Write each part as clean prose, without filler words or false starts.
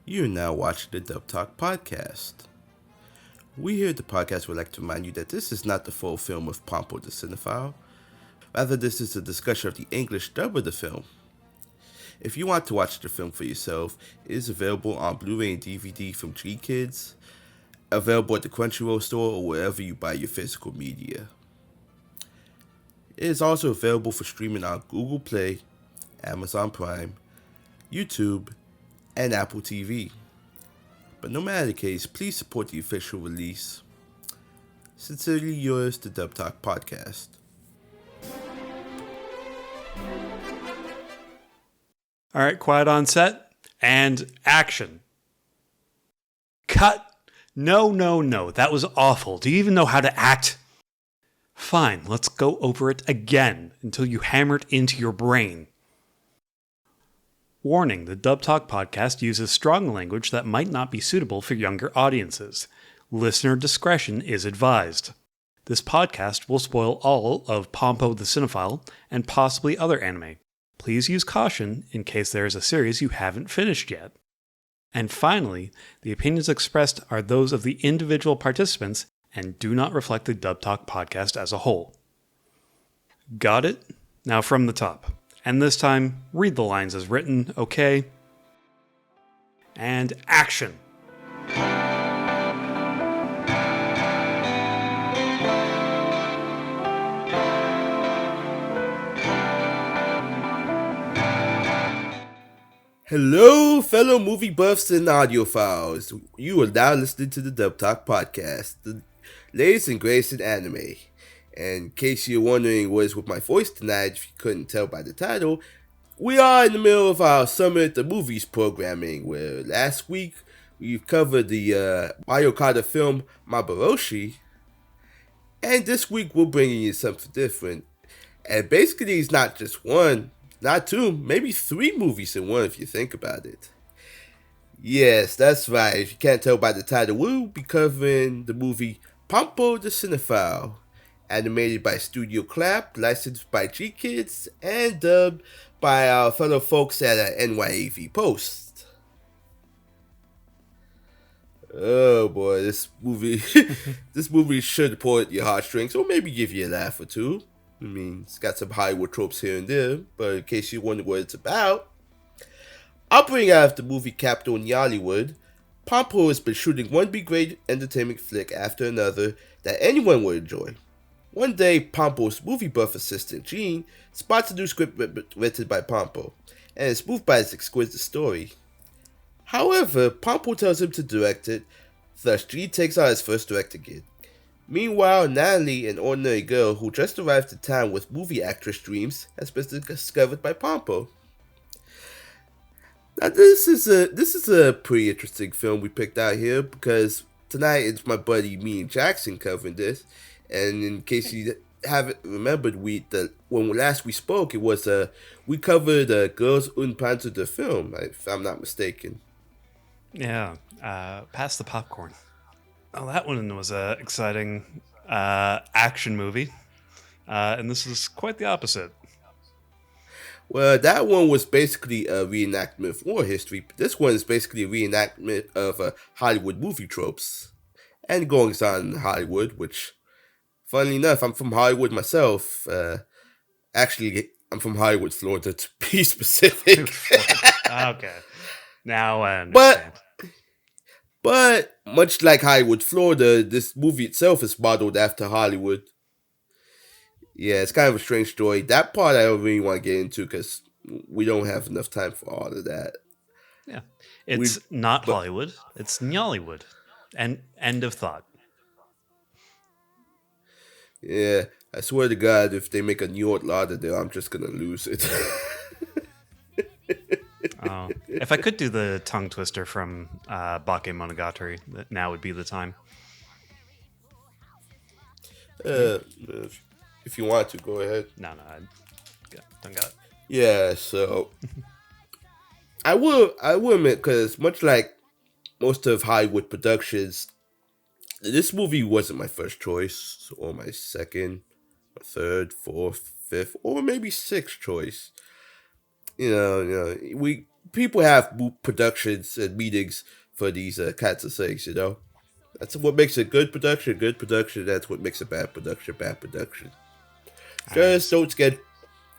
You're now watching the Dub Talk podcast. We here at the podcast would like to remind you that this is not the full film of Pompo the Cinephile. Rather, this is a discussion of the English dub of the film. If you want to watch the film for yourself, it is available on Blu-ray and DVD from G Kids, available at the Crunchyroll store or wherever you buy your physical media. It is also available for streaming on Google Play, Amazon Prime, YouTube, and Apple TV. But no matter the case, please support the official release. Sincerely yours, the Dub Talk Podcast. All right, quiet on set, and action. Cut. No, that was awful. Do you even know how to act? Fine, let's go over it again until you hammer it into your brain. Warning, the Dub Talk podcast uses strong language that might not be suitable for younger audiences. Listener discretion is advised. This podcast will spoil all of Pompo the Cinephile and possibly other anime. Please use caution in case there is a series you haven't finished yet. And finally, the opinions expressed are those of the individual participants and do not reflect the Dub Talk podcast as a whole. Got it? Now from the top. And this time, read the lines as written, okay? And action! Hello, fellow movie buffs and audiophiles. You are now listening to the Dub Talk podcast, the latest and greatest in anime. And in case you're wondering what is with my voice tonight, if you couldn't tell by the title, we are in the middle of our Summer at the Movies programming, where last week we've covered the Ayokata film Maboroshi, and this week we're bringing you something different. And basically it's not just one, not two, maybe three movies in one if you think about it. Yes, that's right. If you can't tell by the title, we'll be covering the movie Pompo the Cinephile, animated by Studio Clap, licensed by G Kids, and dubbed by our fellow folks at NYAV Post. Oh boy, this movie this movie should pull at your heartstrings, or maybe give you a laugh or two. I mean, it's got some Hollywood tropes here and there, but in case you wonder what it's about, I'll bring out of the movie capital in Hollywood. Pompo has been shooting one big great entertainment flick after another that anyone would enjoy. One day, Pompo's movie buff assistant, Jean, spots a new script written by Pompo, and is moved by its exquisite story. However, Pompo tells him to direct it, thus Jean takes on his first directing gig. Meanwhile, Natalie, an ordinary girl who just arrived to town with movie actress dreams, has been discovered by Pompo. Now, this is a pretty interesting film we picked out here, because tonight it's my buddy, me and Jackson covering this. And in case you haven't remembered, when last we spoke, it was we covered Girls und Panzer the film, if I'm not mistaken. Yeah, pass the popcorn. Oh, that one was an exciting action movie, and this is quite the opposite. Well, that one was basically a reenactment of war history. This one is basically a reenactment of Hollywood movie tropes and goings on in Hollywood, which, funnily enough, I'm from Hollywood myself. Actually, I'm from Hollywood, Florida, to be specific. Okay. Now I understand. But much like Hollywood, Florida, this movie itself is modeled after Hollywood. Yeah, it's kind of a strange story. That part I don't really want to get into because we don't have enough time for all of that. Yeah. It's not Hollywood. It's Nollywood. And end of thought. Yeah, I swear to God, if they make a New York Lauderdale, I'm just going to lose it. Oh, if I could do the tongue twister from Bakemonogatari, now would be the time. If you want to, go ahead. No, I don't got it. Yeah, so I will admit, because much like most of Hollywood productions, this movie wasn't my first choice, or my second, or third, fourth, fifth, or maybe sixth choice. We people have productions and meetings for these kinds of things. That's what makes a good production. Good production. That's what makes a bad production. Bad production. Just don't get.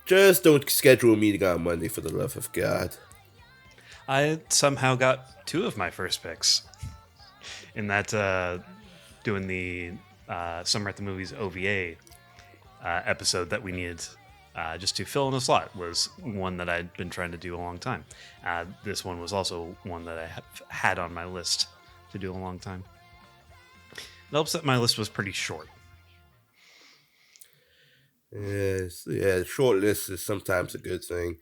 Just don't schedule a meeting on Monday, for the love of God. I somehow got 2 of my first picks in that doing the Summer at the Movies OVA episode that we needed just to fill in a slot was one that I'd been trying to do a long time. This one was also one that I had on my list to do a long time. It helps that my list was pretty short. Yes, yeah, short list is sometimes a good thing.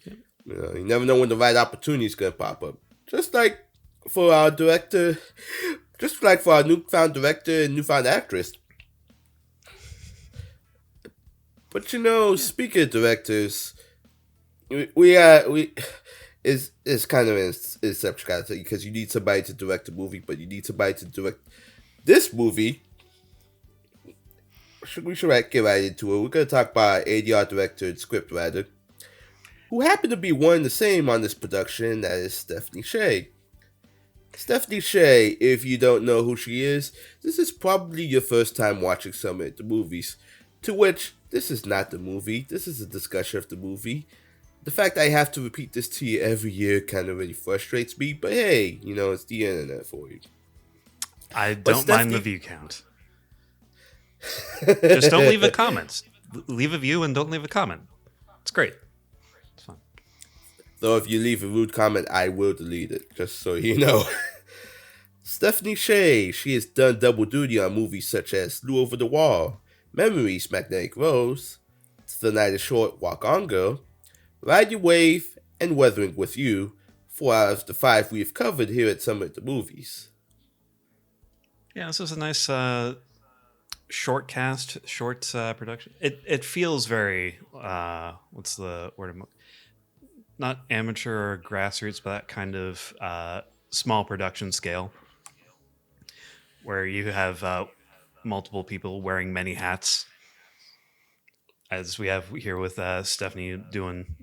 You never know when the right opportunity is gonna pop up. Just like for our director, just like for our newfound director and newfound actress. But speaking of directors, we it's kind of an inception kind of thing because you need somebody to direct a movie, but you need somebody to direct this movie. We should get right into it. We're going to talk about ADR director and scriptwriter, who happened to be one and the same on this production. That is Stephanie Sheh. Stephanie Sheh, if you don't know who she is, this is probably your first time watching some of the movies. To which, this is not the movie. This is a discussion of the movie. The fact I have to repeat this to you every year kind of really frustrates me. But hey, it's the internet for you. I don't mind the view count. Just don't leave a comment. Leave a view and don't leave a comment. It's great. It's fun. Though if you leave a rude comment, I will delete it, just so you know. Stephanie Sheh, she has done double duty on movies such as Flew Over the Wall, Memories, Magnetic Rose, The Night is Short, Walk On Girl, Ride Your Wave, and Weathering With You, 4 out of the 5 we've covered here at some of the movies. Yeah, this is a nice short cast, short production. It feels very what's the word? Not amateur or grassroots, but that kind of small production scale, where you have multiple people wearing many hats, as we have here with Stephanie doing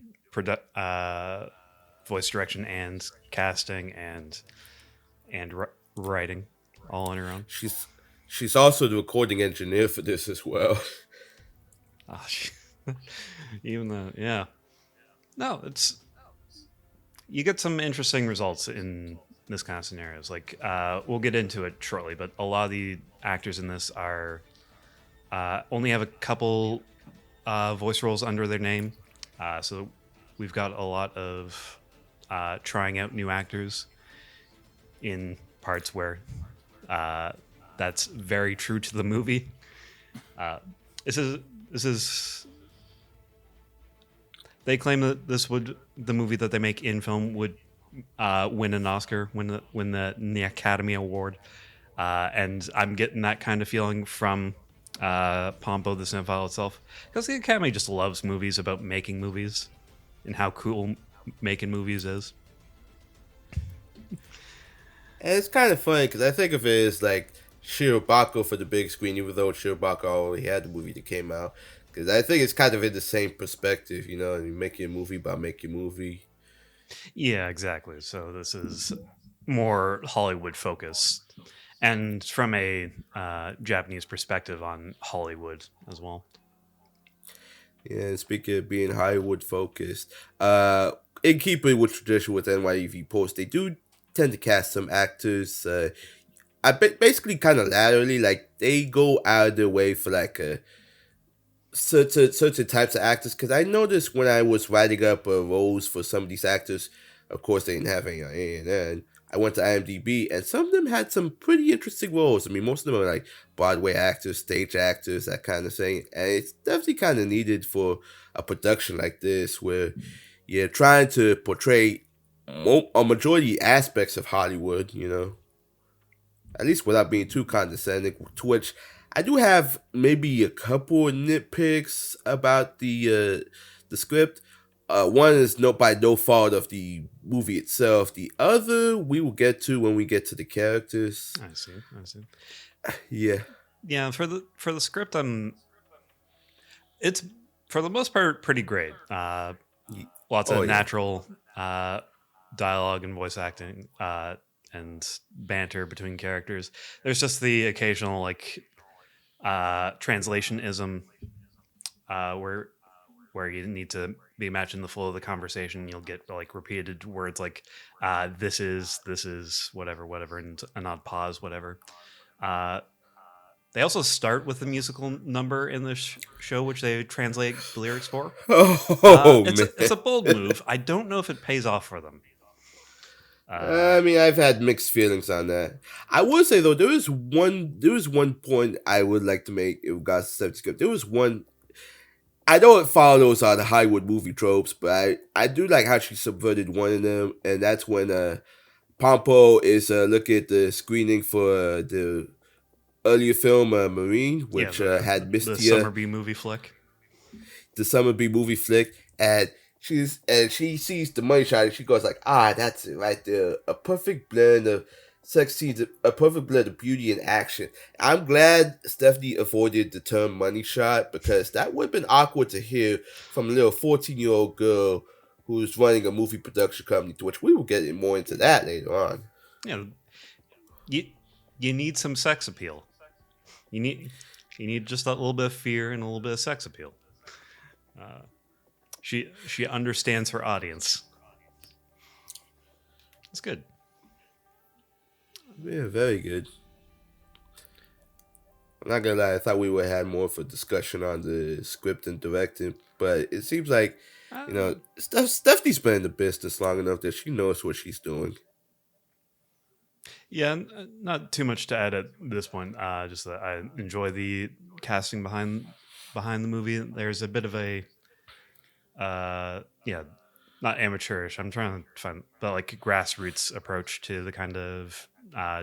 voice direction and casting and writing all on her own. She's also the recording engineer for this as well. Even though, yeah. No, you get some interesting results in this kind of scenarios. Like, we'll get into it shortly, but a lot of the actors in this are only have a couple voice roles under their name. So we've got a lot of trying out new actors in parts where that's very true to the movie. This is. They claim that the movie that they make in film would win an Oscar, win the Academy Award, and I'm getting that kind of feeling from Pompo the Cinephile itself, because the Academy just loves movies about making movies and how cool making movies is. And it's kind of funny because I think of it as like Shirobako for the big screen, even though Shirobako already had the movie that came out. Because I think it's kind of in the same perspective, you making a movie about making a movie. Yeah, exactly. So this is more Hollywood focused, and from a Japanese perspective on Hollywood as well. Yeah, and speaking of being Hollywood focused, in keeping with tradition with NYEV Post, they do tend to cast some actors. Basically kind of laterally, like they go out of their way for like a certain types of actors. Because I noticed when I was writing up roles for some of these actors, of course they didn't have any on ANN. I went to IMDb, and some of them had some pretty interesting roles. I mean, most of them are like Broadway actors, stage actors, that kind of thing. And it's definitely kind of needed for a production like this, where you're trying to portray a majority aspects of Hollywood, at least without being too condescending, to which I do have maybe a couple of nitpicks about the script. One is by no fault of the movie itself. The other we will get to when we get to the characters. I see. Yeah. Yeah, for the script, it's for the most part pretty great. Lots of natural dialogue and voice acting and banter between characters. There's just the occasional like translationism where you need to be matching the flow of the conversation. You'll get like repeated words like this is whatever and an odd pause whatever. They also start with the musical number in the show, which they translate the lyrics for. It's a bold move. I don't know if it pays off for them. I mean, I've had mixed feelings on that. I would say though, there is one point I would like to make in regards to script. There was one. I know it follows the Hollywood movie tropes, but I do like how she subverted one of them, and that's when Pompo is looking at the screening for the earlier film Marine, which had Miss the Tia, Summer B movie flick. The Summer B movie flick, and she sees the money shot, and she goes like, that's it right there, a perfect blend of sex scenes, a perfect blend of beauty and action. I'm glad Stephanie avoided the term money shot, because that would have been awkward to hear from a little 14-year-old girl who's running a movie production company, to which we will get more into that later on. You need some sex appeal. You need just that little bit of fear and a little bit of sex appeal. She understands her audience. It's good. Yeah, very good. I'm not gonna lie, I thought we would have had more of a discussion on the script and directing, but it seems like Stephanie's been in the business long enough that she knows what she's doing. Yeah, not too much to add at this point. Just that I enjoy the casting behind the movie. There's a bit of a, not amateurish. I'm trying to find, but like grassroots approach to the kind of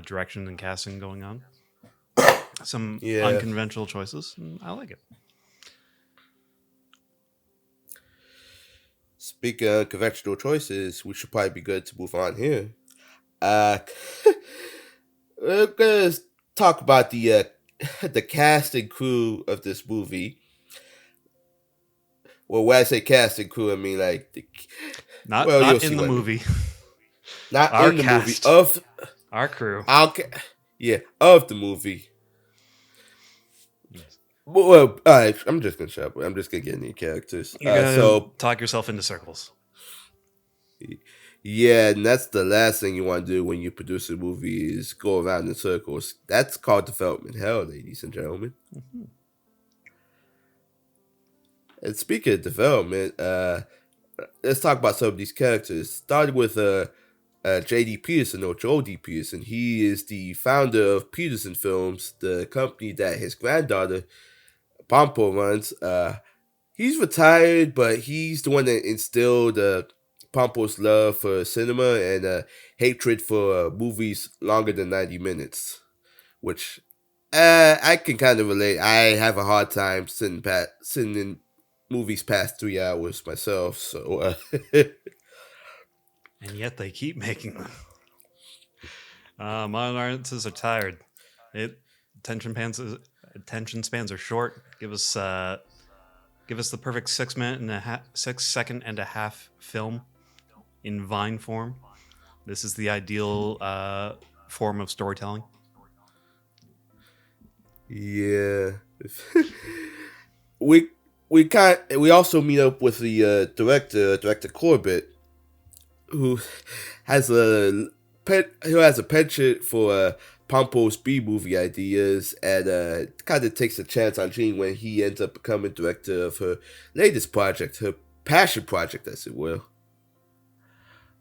direction and casting going on. Some unconventional choices. And I like it. Speaking of conventional choices, we should probably be good to move on here. We're gonna talk about the cast and crew of this movie. Well, when I say cast and crew, I mean like not in the movie. Not our in the cast, movie of our crew. Of the movie. Yes. Well, all right. I'm just gonna shut up. I'm just gonna get any characters. You're gonna talk yourself into circles. Yeah, and that's the last thing you want to do when you produce a movie is go around in circles. That's called development hell, ladies and gentlemen. Mm-hmm. And speaking of development, let's talk about some of these characters. Starting with J.D. Peterson, or Joel D. Peterson. He is the founder of Peterson Films, the company that his granddaughter, Pompo, runs. He's retired, but he's the one that instilled Pompo's love for cinema and hatred for movies longer than 90 minutes, which I can kind of relate. I have a hard time sitting in movies past 3 hours myself, so and yet they keep making them. Modern audiences are tired. Attention spans are short. Give us the perfect 6 second and a half film in Vine form. This is the ideal form of storytelling. Yeah. We also meet up with the director Corbett, who has a penchant for Pompo's B-movie ideas, and kind of takes a chance on Jean when he ends up becoming director of her latest project, her passion project, as it will.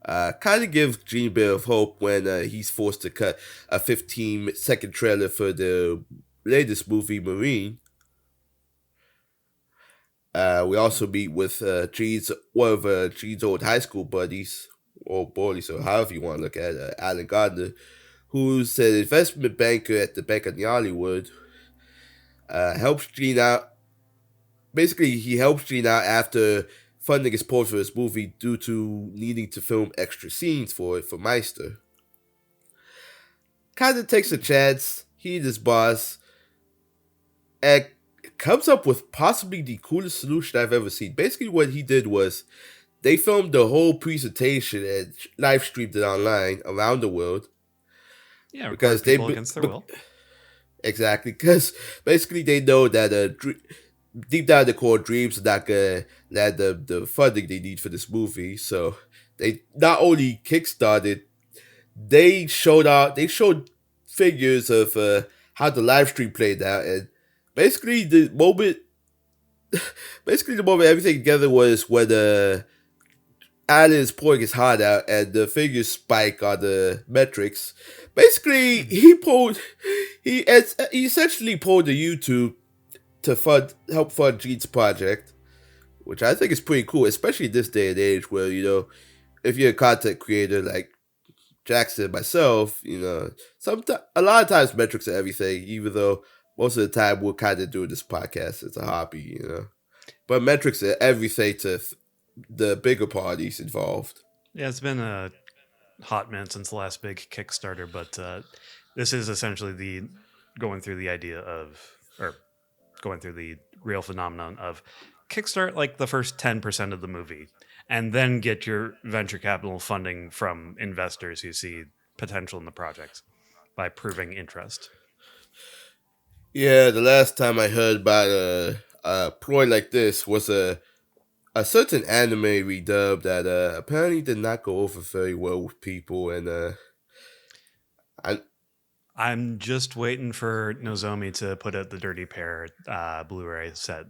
Kind of gives Jean a bit of hope when he's forced to cut a 15-second trailer for the latest movie, Marine. We also meet with one of Jean's old high school buddies, or bullies, or however you want to look at it, Alan Gardner, who's an investment banker at the Bank of Hollywood. Helps Jean out. Basically, he helps Jean out after funding his portion for his movie due to needing to film extra scenes for Meister. Kind of takes a chance, he and his boss, and comes up with possibly the coolest solution I've ever seen. Basically, what he did was they filmed the whole presentation and live streamed it online around the world Yeah, required because they people against their will. exactly because basically they know that deep down in the core, dreams are not gonna land the funding they need for this movie. So they not only kickstarted, they showed figures of how the live stream played out, and basically the moment, basically the moment everything together was when Alan is pouring his heart out and the figures spike on the metrics. Basically, he essentially pulled the YouTube to help fund Gene's project, which I think is pretty cool, especially this day and age where, if you're a content creator like Jackson and myself, a lot of times metrics are everything, even though most of the time we're kind of doing this podcast as a hobby. But metrics are everything to the bigger parties involved. Yeah, it's been a hot minute since the last big Kickstarter, but this is essentially going through the real phenomenon of kickstart like the first 10% of the movie and then get your venture capital funding from investors who see potential in the project by proving interest. Yeah, the last time I heard about a ploy like this was a certain anime redub that apparently did not go over very well with people, and I'm just waiting for Nozomi to put out the Dirty Pair Blu-ray set,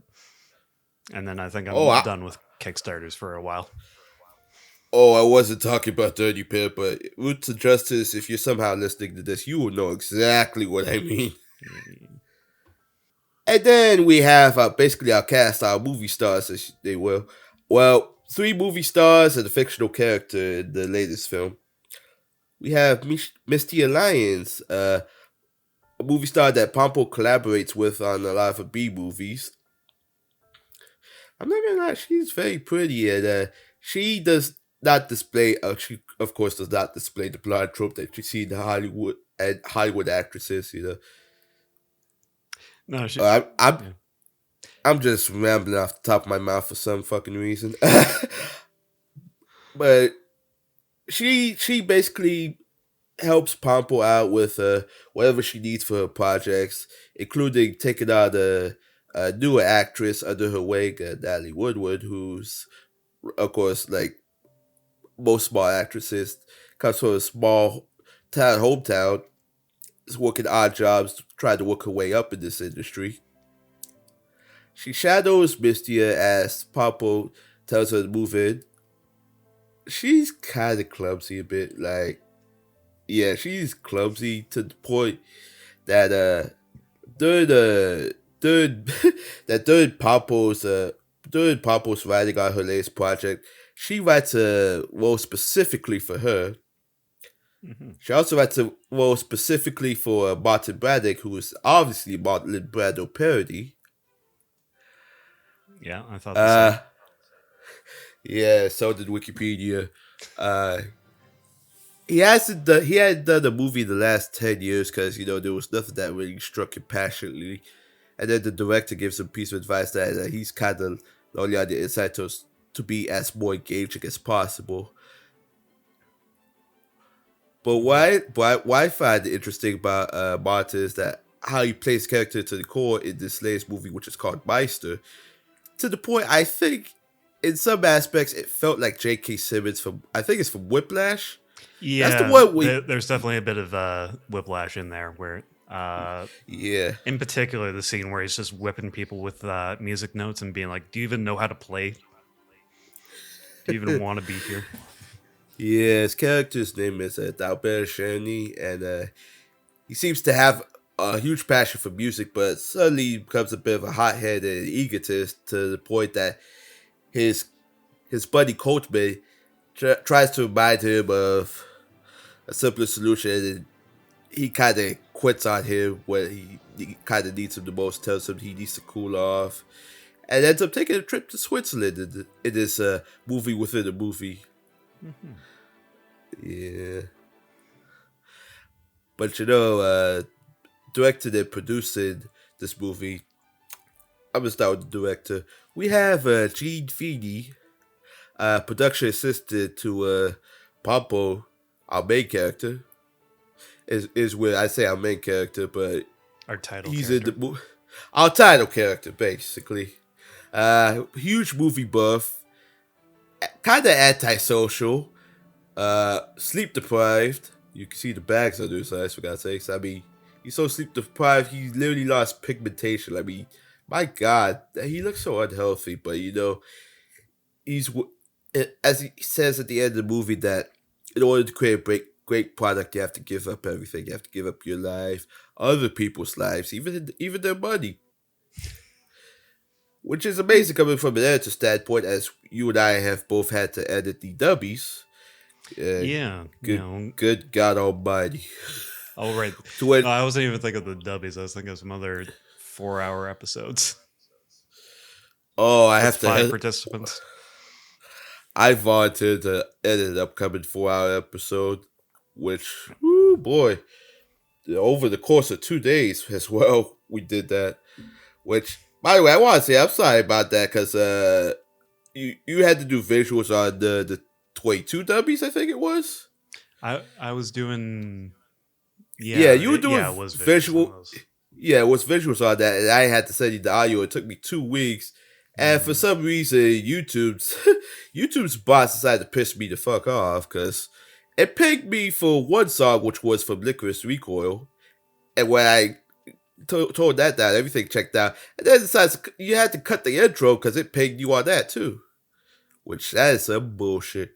and then I think I'm done with Kickstarters for a while. Oh, I wasn't talking about Dirty Pair, but Root to Justice, if you're somehow listening to this, you will know exactly what I mean. And then we have basically our cast, our movie stars, as they will. Well, 3 movie stars and a fictional character in the latest film. We have Misty Alliance, a movie star that Pompo collaborates with on a lot of her B movies. I'm not gonna lie, she's very pretty, and she does not display. She of course does not display the blonde trope that you see in Hollywood actresses. No, I'm just rambling off the top of my mouth for some fucking reason. But she basically helps Pompo out with whatever she needs for her projects, including taking on a newer actress under her wing, Natalie Woodward, who's, of course, like most small actresses, comes from a small hometown, is working odd jobs, trying to work her way up in this industry. She shadows Mistia as Pompo tells her to move in. She's kind of clumsy a bit, yeah, she's clumsy to the point that during Pompo's writing on her latest project, she writes a role specifically for her. Mm-hmm. She also writes a role specifically for Martin Braddock, who is obviously Martin Brando parody. Yeah, I thought the same. Yeah, so did Wikipedia. He hadn't done a movie in the last 10 years because, there was nothing that really struck him passionately. And then the director gives him a piece of advice that he's kind of only on the inside to be as more engaging as possible. But why I find it interesting about Martin is that how he plays character to the core in this latest movie, which is called Meister, to the point I think in some aspects it felt like J.K. Simmons from Whiplash. Yeah, that's the one there's definitely a bit of Whiplash in there where yeah. In particular, the scene where he's just whipping people with music notes and being like, "Do you even know how to play? Do you even want to be here?" Yeah, his character's name is Dalbert Cherny, and he seems to have a huge passion for music, but suddenly becomes a bit of a hot-headed egotist to the point that his buddy Coachman tries to remind him of a simpler solution, and he kind of quits on him when he kind of needs him the most, tells him he needs to cool off, and ends up taking a trip to Switzerland in this movie within a movie. Mm-hmm. Yeah. But directed and producing this movie, I'm gonna start with the director. We have Gene Feeney. production assistant to Pompo, our main character, is where I say our main character, but Our title he's character. in the our title character basically. Huge movie buff, kind of antisocial, sleep deprived. You can see the bags under his eyes, for God's sakes. I mean, he's so sleep deprived, he literally lost pigmentation. I mean, my God, he looks so unhealthy. But he's as he says at the end of the movie that in order to create a great product, you have to give up everything. You have to give up your life, other people's lives, even their money. Which is amazing coming from an editor standpoint, as you and I have both had to edit the dubbies. Yeah, Good God Almighty. Oh, right. To when, No, I wasn't even thinking of the dubbies. I was thinking of some other 4-hour episodes. I With have to 5 participants. I volunteered to edit an upcoming 4-hour episode, which, oh boy, over the course of 2 days as well, we did that. Which, by the way, I want to say I'm sorry about that because you had to do visuals on the 22 W's, I think it was. I was doing. Yeah, you were doing it was visual. Yeah, it was visuals on that, and I had to send you the audio. It took me 2 weeks. And for some reason, YouTube's bots decided to piss me the fuck off because it pinged me for one song, which was from Licorice Recoil. And when I told that down, everything checked out. And then decides you had to cut the intro because it pinged you on that too. Which, that is some bullshit.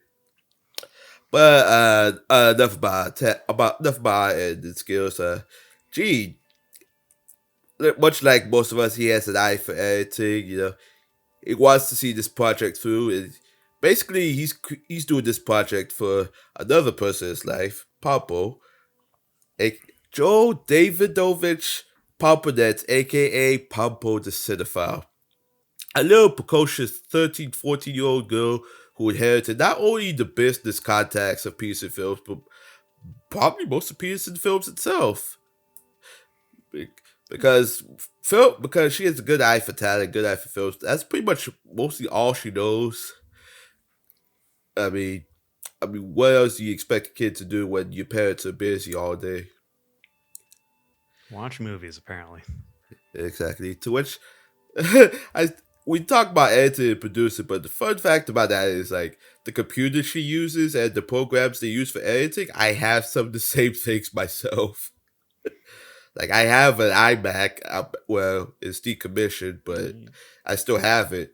But enough about editing skills. Gee, much like most of us, he has an eye for editing. He wants to see this project through. And basically, he's doing this project for another person in his life, Pompo, Joe Davidovich Pomponets, aka Pompo the Cinephile. A little precocious 13, 14-year-old girl who inherited not only the business contacts of Peterson Films, but probably most of Peterson Films itself. Because she has a good eye for talent, good eye for films. That's pretty much mostly all she knows. I mean, what else do you expect a kid to do when your parents are busy all day? Watch movies, apparently. Exactly. To which we talk about editing and producing, but the fun fact about that is like the computer she uses and the programs they use for editing. I have some of the same things myself. Like, I have an iMac, well, it's decommissioned, but I still have it.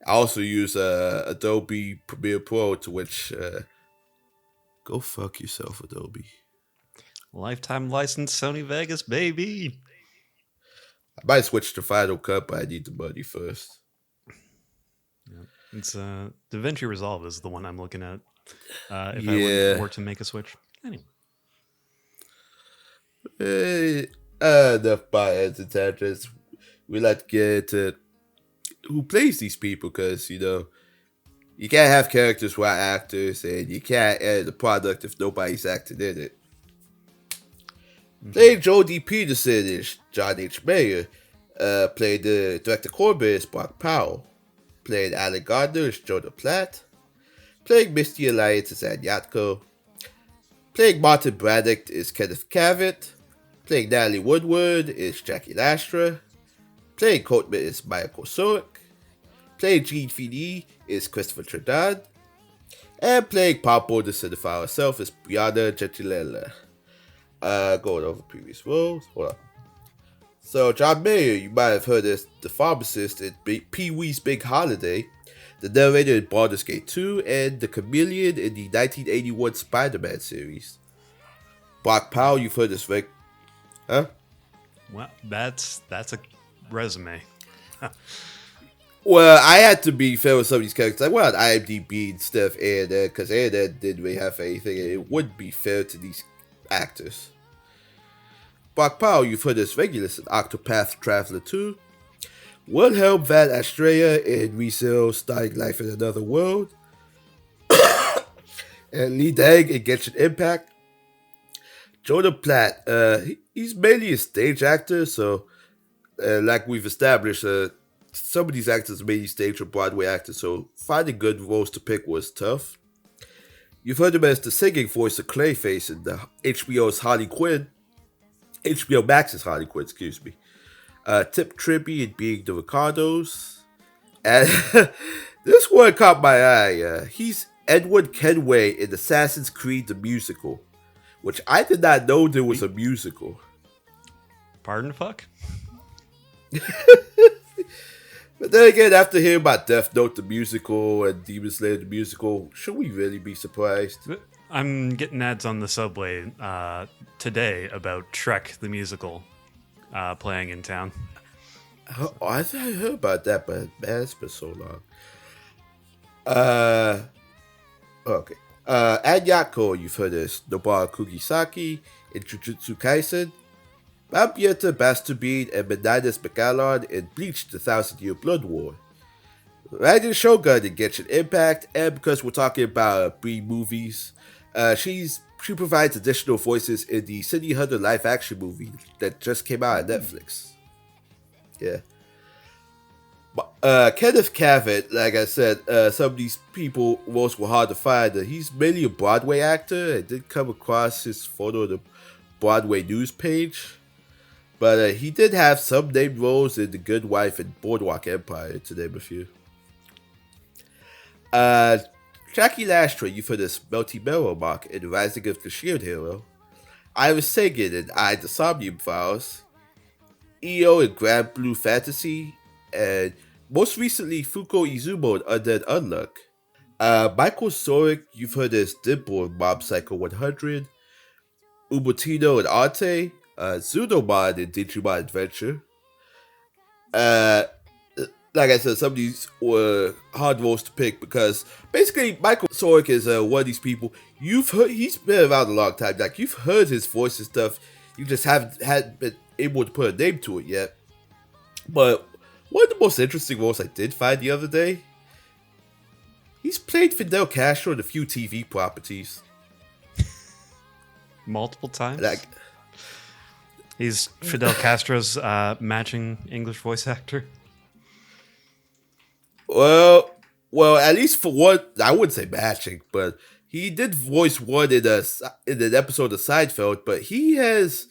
I also use Adobe Premiere Pro, to which, go fuck yourself, Adobe. Lifetime license, Sony Vegas, baby. I might switch to Final Cut, but I need the money first. Yeah. It's DaVinci Resolve is the one I'm looking at. If I were to make a switch. Anyway. Enough about editing tangents. We like to get into who plays these people, because you can't have characters without actors, and you can't edit a product if nobody's acting in it. Playing Joel D. Peterson is John H. Mayer. Playing the director Corbin is Brock Powell. Playing Alan Gardner is Jonah Platt. Playing Misty Alliance is Ann Yatko. Playing Martin Braddock is Kenneth Cavett. Playing Natalie Woodward is Jackie Lastra. Playing Coatman is Michael Sorek. Playing Gene Feeney is Christopher Trinidad. And playing Pompo the Cinephile herself is Brianna Gentilela. Going over previous roles. Hold on. So, John Mayer, you might have heard as the pharmacist in Pee-wee's Big Holiday, the narrator in Baldur's Gate 2, and the chameleon in the 1981 Spider-Man series. Brock Powell, you've heard as Rick. Huh? Well, that's a resume. Well, I had to be fair with some of these characters. I went on IMDb instead of A&N, because A&N didn't really have anything, and it wouldn't be fair to these actors. Brock Powell, you've heard as Regulus in Octopath Traveler 2. Wilhelm van Astrea in Resale Starting Life in Another World. And Lee Dang in Genshin Impact. Jonah Platt, he's mainly a stage actor, so like we've established, some of these actors mainly stage or Broadway actors, so finding good roles to pick was tough. You've heard him as the singing voice of Clayface in the HBO's Harley Quinn, HBO Max's Harley Quinn, excuse me. Tip Tribby in being the Ricardos. And this one caught my eye. He's Edward Kenway in Assassin's Creed the Musical, which I did not know there was a musical. Pardon, fuck? But then again, after hearing about Death Note the musical and Demon Slayer the musical, should we really be surprised? I'm getting ads on the subway today about Shrek the musical playing in town. Oh, I think I heard about that, but man, it's been so long. Okay. Anyako, you've heard this. Nobara Kugisaki in Jujutsu Kaisen. Mambieta Bastubine and Meninas Megalon in Bleach the Thousand Year Blood War. Raiden Shogun in Genshin Impact, and because we're talking about Brie movies, she provides additional voices in the City Hunter live action movie that just came out on Netflix. Yeah. Kenneth Cavett, like I said, some of these people roles were hard to find. He's mainly a Broadway actor. I did come across his photo on the Broadway news page. But he did have some named roles in The Good Wife and Boardwalk Empire, to name a few. Jackie Lashtray, you've heard this Melty Mellow Mark in Rising of the Shield Hero. Iris Sagan in I, the Somnium Files. EO in Grand Blue Fantasy. And most recently, Fuko Izumo in Undead Unluck. Michael Sorik, you've heard this Dimple in Mob Psycho 100. Ubutino in Arte. Zudomon in Digimon Adventure. Like I said, some of these were hard roles to pick because basically Michael Sorik is one of these people he's been around a long time. Like you've heard his voice and stuff, you just hadn't been able to put a name to it yet. But one of the most interesting roles I did find the other day, he's played Fidel Castro in a few TV properties. Multiple times? Like, he's Fidel Castro's matching English voice actor. Well, at least for one, I wouldn't say matching, but he did voice one in an episode of Seinfeld. But he has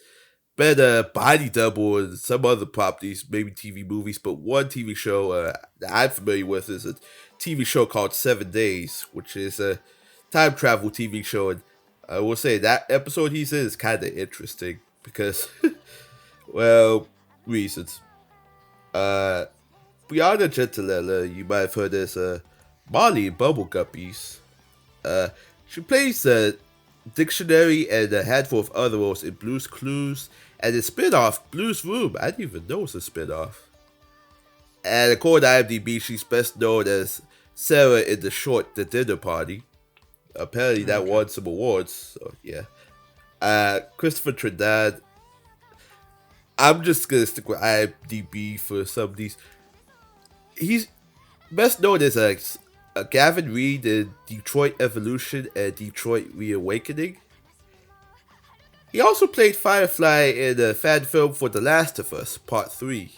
been a body double in some other properties, maybe TV movies. But one TV show that I'm familiar with is a TV show called 7 Days, which is a time travel TV show, and I will say that episode he's in is kind of interesting. Because, well, reasons. Brianna Gentilella, you might have heard as Molly in Bubble Guppies. She plays the dictionary and a handful of other roles in Blue's Clues and the spin-off Blue's Room. I didn't even know it was a spin-off. And according to IMDb, she's best known as Sarah in the short The Dinner Party. Apparently that won some awards, so yeah. Christopher Trinidad. I'm just gonna stick with IMDb for some of these. He's best known as a Gavin Reed in Detroit Evolution and Detroit Reawakening. He also played Firefly in a fan film for The Last of Us Part 3.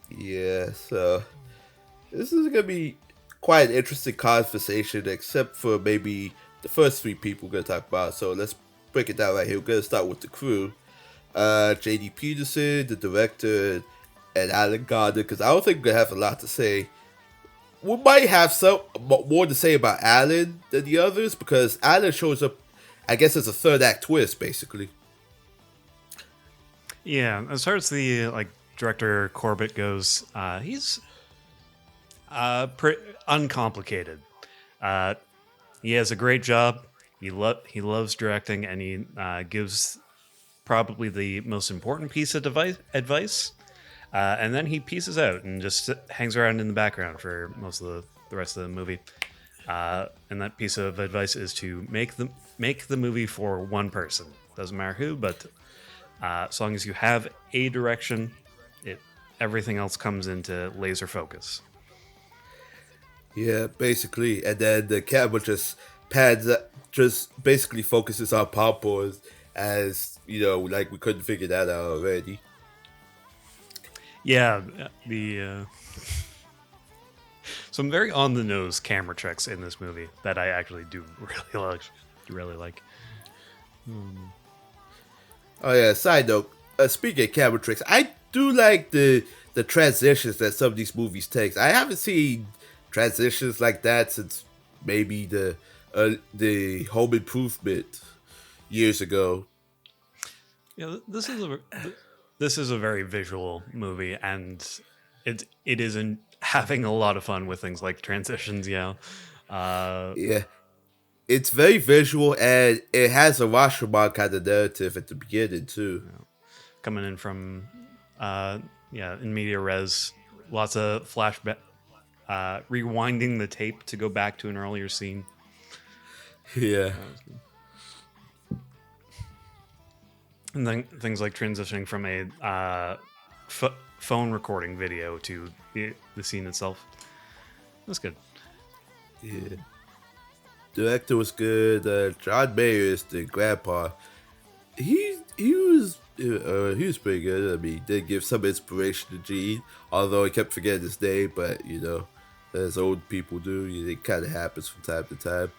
Yeah, so this is gonna be quite an interesting conversation, except for maybe the first three people we're going to talk about. So let's break it down right here. We're going to start with the crew. J.D. Peterson, the director, and Alan Gardner, because I don't think we're going to have a lot to say. We might have some more to say about Alan than the others, because Alan shows up, I guess, as a third act twist, basically. Yeah, as far as the director Corbett goes, he's uncomplicated. He has a great job. He loves directing, and he gives probably the most important piece of advice. And then he pieces out and just hangs around in the background for most of the rest of the movie. And that piece of advice is to make the movie for one person. Doesn't matter who, but as long as you have a direction, everything else comes into laser focus. Yeah, basically, and then the camera just basically focuses on Pompo as you know, like we couldn't figure that out already. Yeah, some very on the nose camera tricks in this movie that I actually do really like. Oh yeah. Side note. Speaking of camera tricks, I do like the transitions that some of these movies takes. I haven't seen transitions like that since maybe the Home Improvement years ago. Yeah, this is a very visual movie, and it isn't having a lot of fun with things like transitions. Yeah, uh, Yeah, it's very visual and it has a Rashomon kind of narrative at the beginning too. coming in from yeah, in media res, lots of flashback, rewinding the tape to go back to an earlier scene. Yeah, That was good. And then things like transitioning from a phone recording video to the scene itself. That's good. yeah. The actor was good. John Mayer is the grandpa. He was pretty good. I mean, he did give some inspiration to Gene, although he kept forgetting his name. But as old people do, it kind of happens from time to time.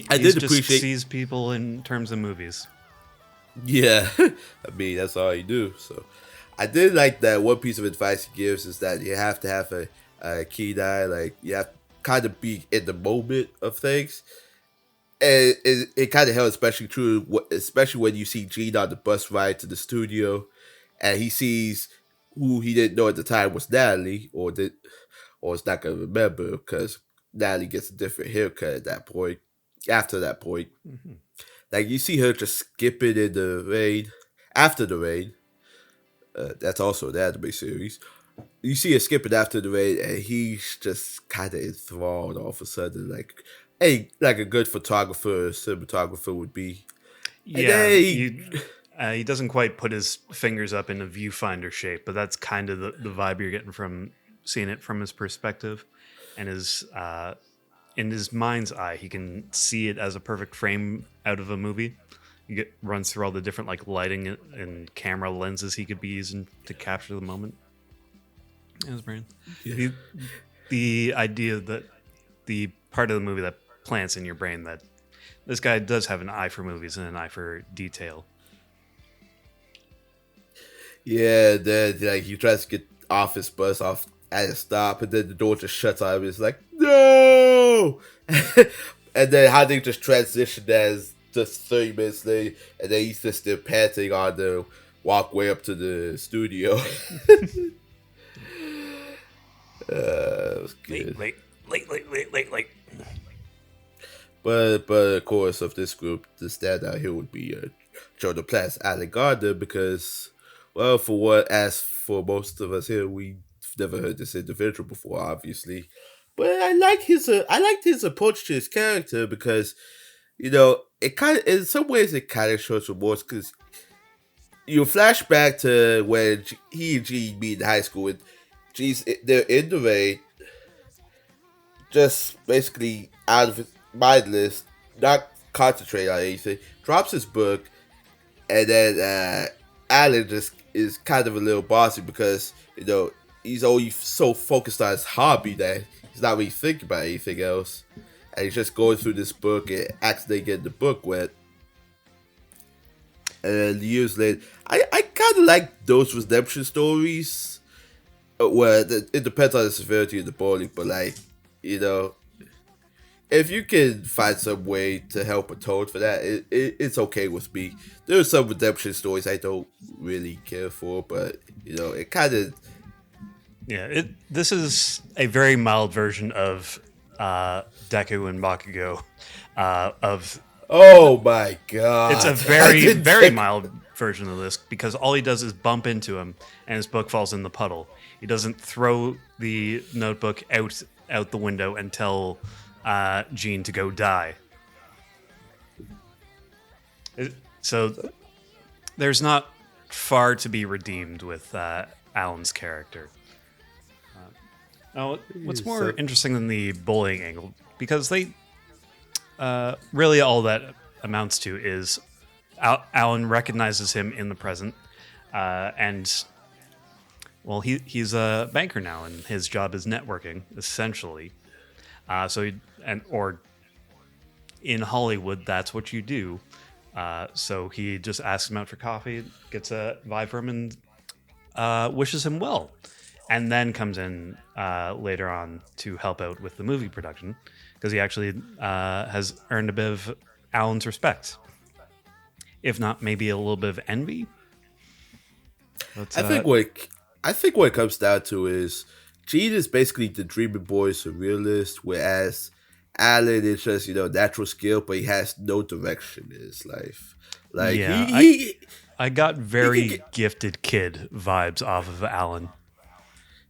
I He's did just appreciate. sees people in terms of movies. Yeah, I mean that's all you do. So, I did like that. One piece of advice he gives is that you have to have a keen eye. Like you have to kind of be in the moment of things. And it kind of held especially true, especially when you see Gene on the bus ride to the studio, and he sees who he didn't know at the time was Natalie, or is not gonna remember because Natalie gets a different haircut at that point. After that point, Mm-hmm. like you see her just skipping in the rain. After the rain, that's also an anime series. You see her skipping after the rain, and he's just kind of enthralled all of a sudden, like a good photographer or cinematographer would be. And Yeah, then he doesn't quite put his fingers up in a viewfinder shape, but that's kind of the vibe you're getting from seeing it from his perspective, and his in his mind's eye, he can see it as a perfect frame out of a movie. Runs through all the different like lighting and camera lenses he could be using to capture the moment. That was brilliant. yeah, The idea that the part of the movie that plants in your brain that this guy does have an eye for movies and an eye for detail. yeah, then like he tries to get off his bus off at a stop, and then the door just shuts on him. It's like no, and then how they just transitioned as just 30 minutes later, and then he's just still panting on the walkway up to the studio. It was good. Late. But of course, of this group, the standout here would be Jordan Platt's Alan Gardner because, well, as for most of us here, we've never heard this individual before, obviously. But I liked his approach to his character because it kind of in some ways it kind of shows remorse because you flash back to when he and G meet in high school and they're in the rain, just basically out of his mindless, not concentrate on anything, drops his book, and then Alan just is kind of a little bossy because he's only so focused on his hobby that he's not really thinking about anything else, and he's just going through this book and accidentally getting the book wet. And then years later, I kind of like those redemption stories where it depends on the severity of the bullying, but you know, if you can find some way to help atone for that, it's okay with me. There are some redemption stories I don't really care for, but it kind of Yeah, this is a very mild version of Deku and Bakugo. Of oh my It's a god, I very didn't very think. mild version of this because all he does is bump into him and his book falls in the puddle. He doesn't throw the notebook out the window and tell Jean to go die. So there's not far to be redeemed with Alan's character. Now, what's more So interesting than the bullying angle, because they really all that amounts to is Alan recognizes him in the present, and Well, he's a banker now, and his job is networking essentially. Or in Hollywood, that's what you do. So he just asks him out for coffee, gets a vibe from him, and wishes him well, and then comes in later on to help out with the movie production because he actually has earned a bit of Alan's respect, if not maybe a little bit of envy. But, I think what it comes down to is Gene is basically the dreaming boy surrealist, whereas Alan is just natural skill, but he has no direction in his life. Like yeah, I got he can very get, gifted kid vibes off of Alan.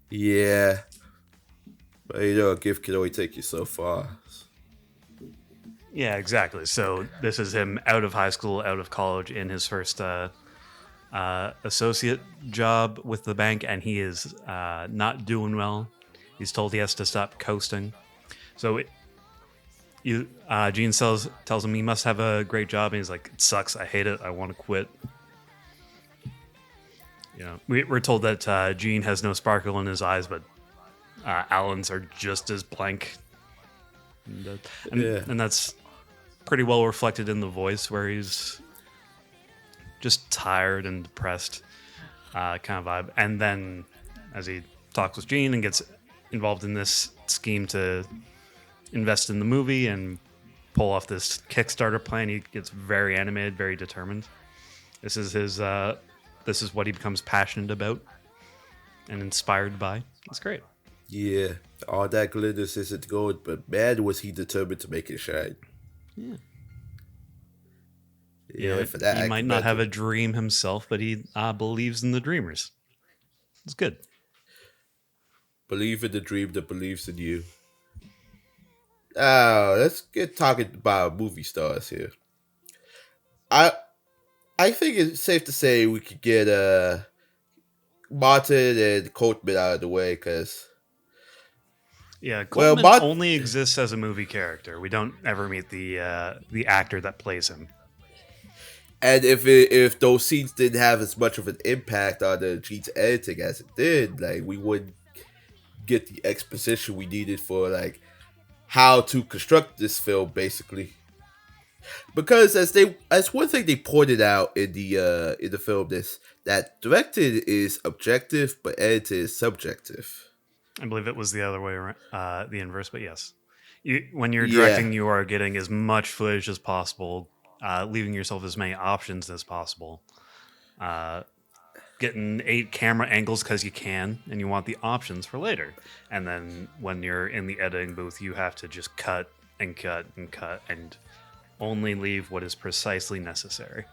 yeah, but a gift can only take you so far. Yeah, exactly. So this is him out of high school, out of college, in his first associate job with the bank, and he is not doing well. He's told he has to stop coasting. So Gene tells him he must have a great job, and he's like, "It sucks. I hate it. I want to quit." We're told that Gene has no sparkle in his eyes, but Alan's are just as blank, and that's pretty well reflected in the voice, where he's just tired and depressed, kind of vibe. And then, as he talks with Gene and gets involved in this scheme to invest in the movie and pull off this Kickstarter plan, he gets very animated, very determined. This is his. This is what he becomes passionate about and inspired by. It's great. Yeah, all that glitters isn't gold, but man, was he determined to make it shine. Yeah, for that. He might not have a dream himself, but he believes in the dreamers. It's good. Believe in the dream that believes in you. Now, let's get talking about movie stars here. I I think it's safe to say we could get Martin and Coatman out of the way because Yeah, Coleman only exists as a movie character. We don't ever meet the actor that plays him. And if those scenes didn't have as much of an impact on the Gene's editing as it did, like we wouldn't get the exposition we needed for like how to construct this film, basically. Because as one thing they pointed out in the film, this that directed is objective, but edited is subjective. I believe it was the other way around, the inverse, but yes. When you're Yeah. directing, you are getting as much footage as possible, leaving yourself as many options as possible. Getting 8 camera angles because you can, and you want the options for later. And then when you're in the editing booth, you have to just cut and cut and cut and only leave what is precisely necessary.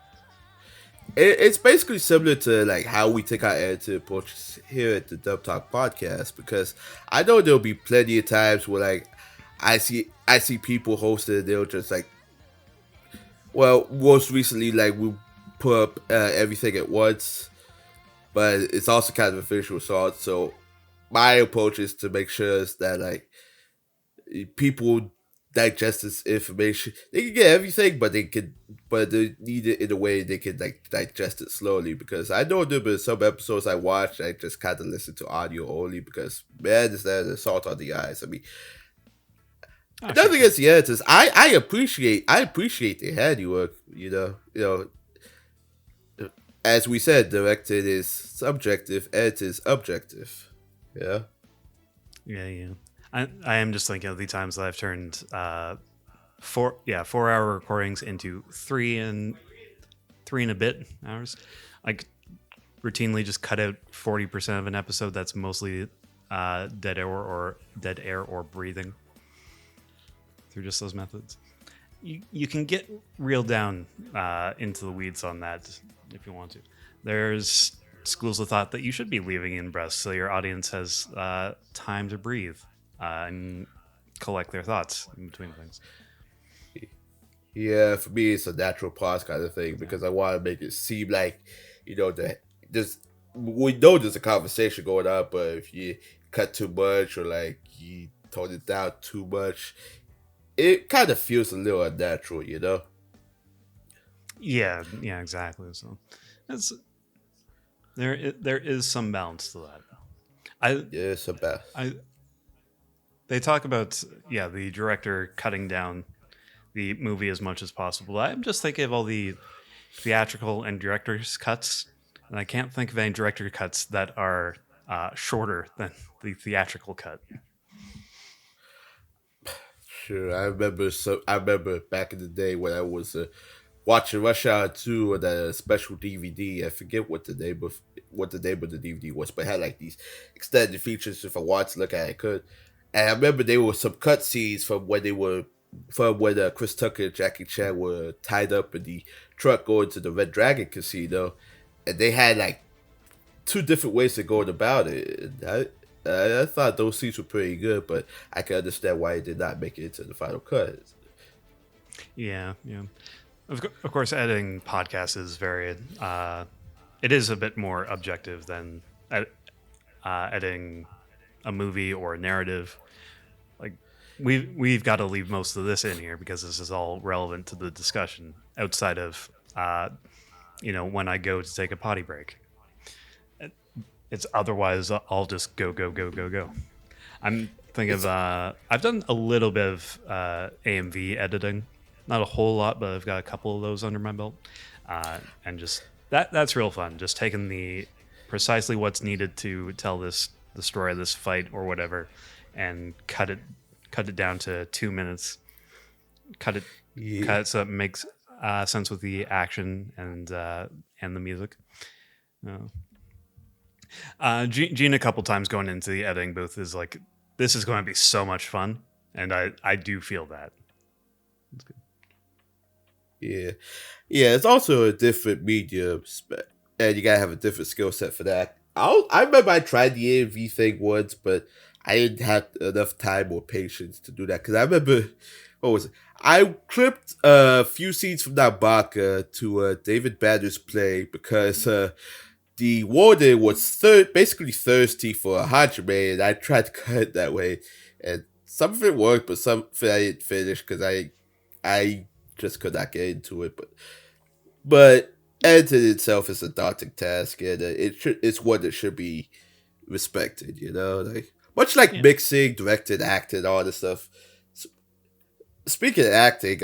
It's basically similar to like how we take our editing approaches here at the Dub Talk podcast, because I know there'll be plenty of times where like I see people hosting and they'll just like, well, most recently like we put up everything at once, but it's also kind of a visual sort. So my approach is to make sure that like people digest this information. They can get everything, but they need it in a way they can like digest it slowly. Because I know there been some episodes I watched, I just kind of listen to audio only because man, is that a salt on the eyes. I mean, nothing against the editors. I appreciate the handiwork. You know, as we said, directed is subjective, edited is objective. Yeah. Yeah. I am just thinking of the times that I've turned 4-hour recordings into 3 and a bit hours. Like routinely just cut out 40% of an episode that's mostly dead air or breathing through just those methods. You can get real down into the weeds on that if you want to. There's schools of thought that you should be leaving in breaths so your audience has time to breathe and collect their thoughts in between things. Yeah, for me, it's a natural pause kind of thing because I want to make it seem like, we know there's a conversation going on, but if you cut too much or like you tone it down too much, it kind of feels a little unnatural, Yeah, exactly. So there is some balance to that. I Yeah, it's a bad. I they talk about the director cutting down the movie as much as possible. I'm just thinking of all the theatrical and director's cuts, and I can't think of any director cuts that are shorter than the theatrical cut. Sure, I remember. So I remember back in the day when I was watching Rush Hour 2 on a special DVD. I forget what the name of the DVD was, but it had like these extended features. If I wanted to look at it, I could. And I remember there were some cutscenes from when Chris Tucker and Jackie Chan were tied up in the truck going to the Red Dragon Casino, and they had like two different ways of going about it. And I thought those scenes were pretty good, but I can understand why it did not make it into the final cut. Yeah, yeah. Of course, editing podcasts is very. It is a bit more objective than editing a movie or a narrative. Like we've got to leave most of this in here because this is all relevant to the discussion outside of when I go to take a potty break. It's otherwise I'll just go go go go go. I'm thinking of I've done a little bit of AMV editing, not a whole lot, but I've got a couple of those under my belt, and just that's real fun. Just taking the precisely what's needed to tell the story of this fight or whatever, and cut it down to 2 minutes. Cut it so it makes sense with the action and the music. Gene a couple times going into the editing booth is like, this is going to be so much fun, and I do feel that. That's good. Yeah. It's also a different medium, and you gotta have a different skill set for that. I remember I tried the AMV thing once, but I didn't have enough time or patience to do that. Because I remember, what was it? I clipped a few scenes from Nabaka to David Banner's play because the warden was basically thirsty for a Hajime, and I tried to cut it that way. And some of it worked, but some of it I didn't finish because I just could not get into it. But editing itself is a daunting task, and it's one that should be respected. Like much like mixing, directing, acting, all this stuff. Speaking of acting,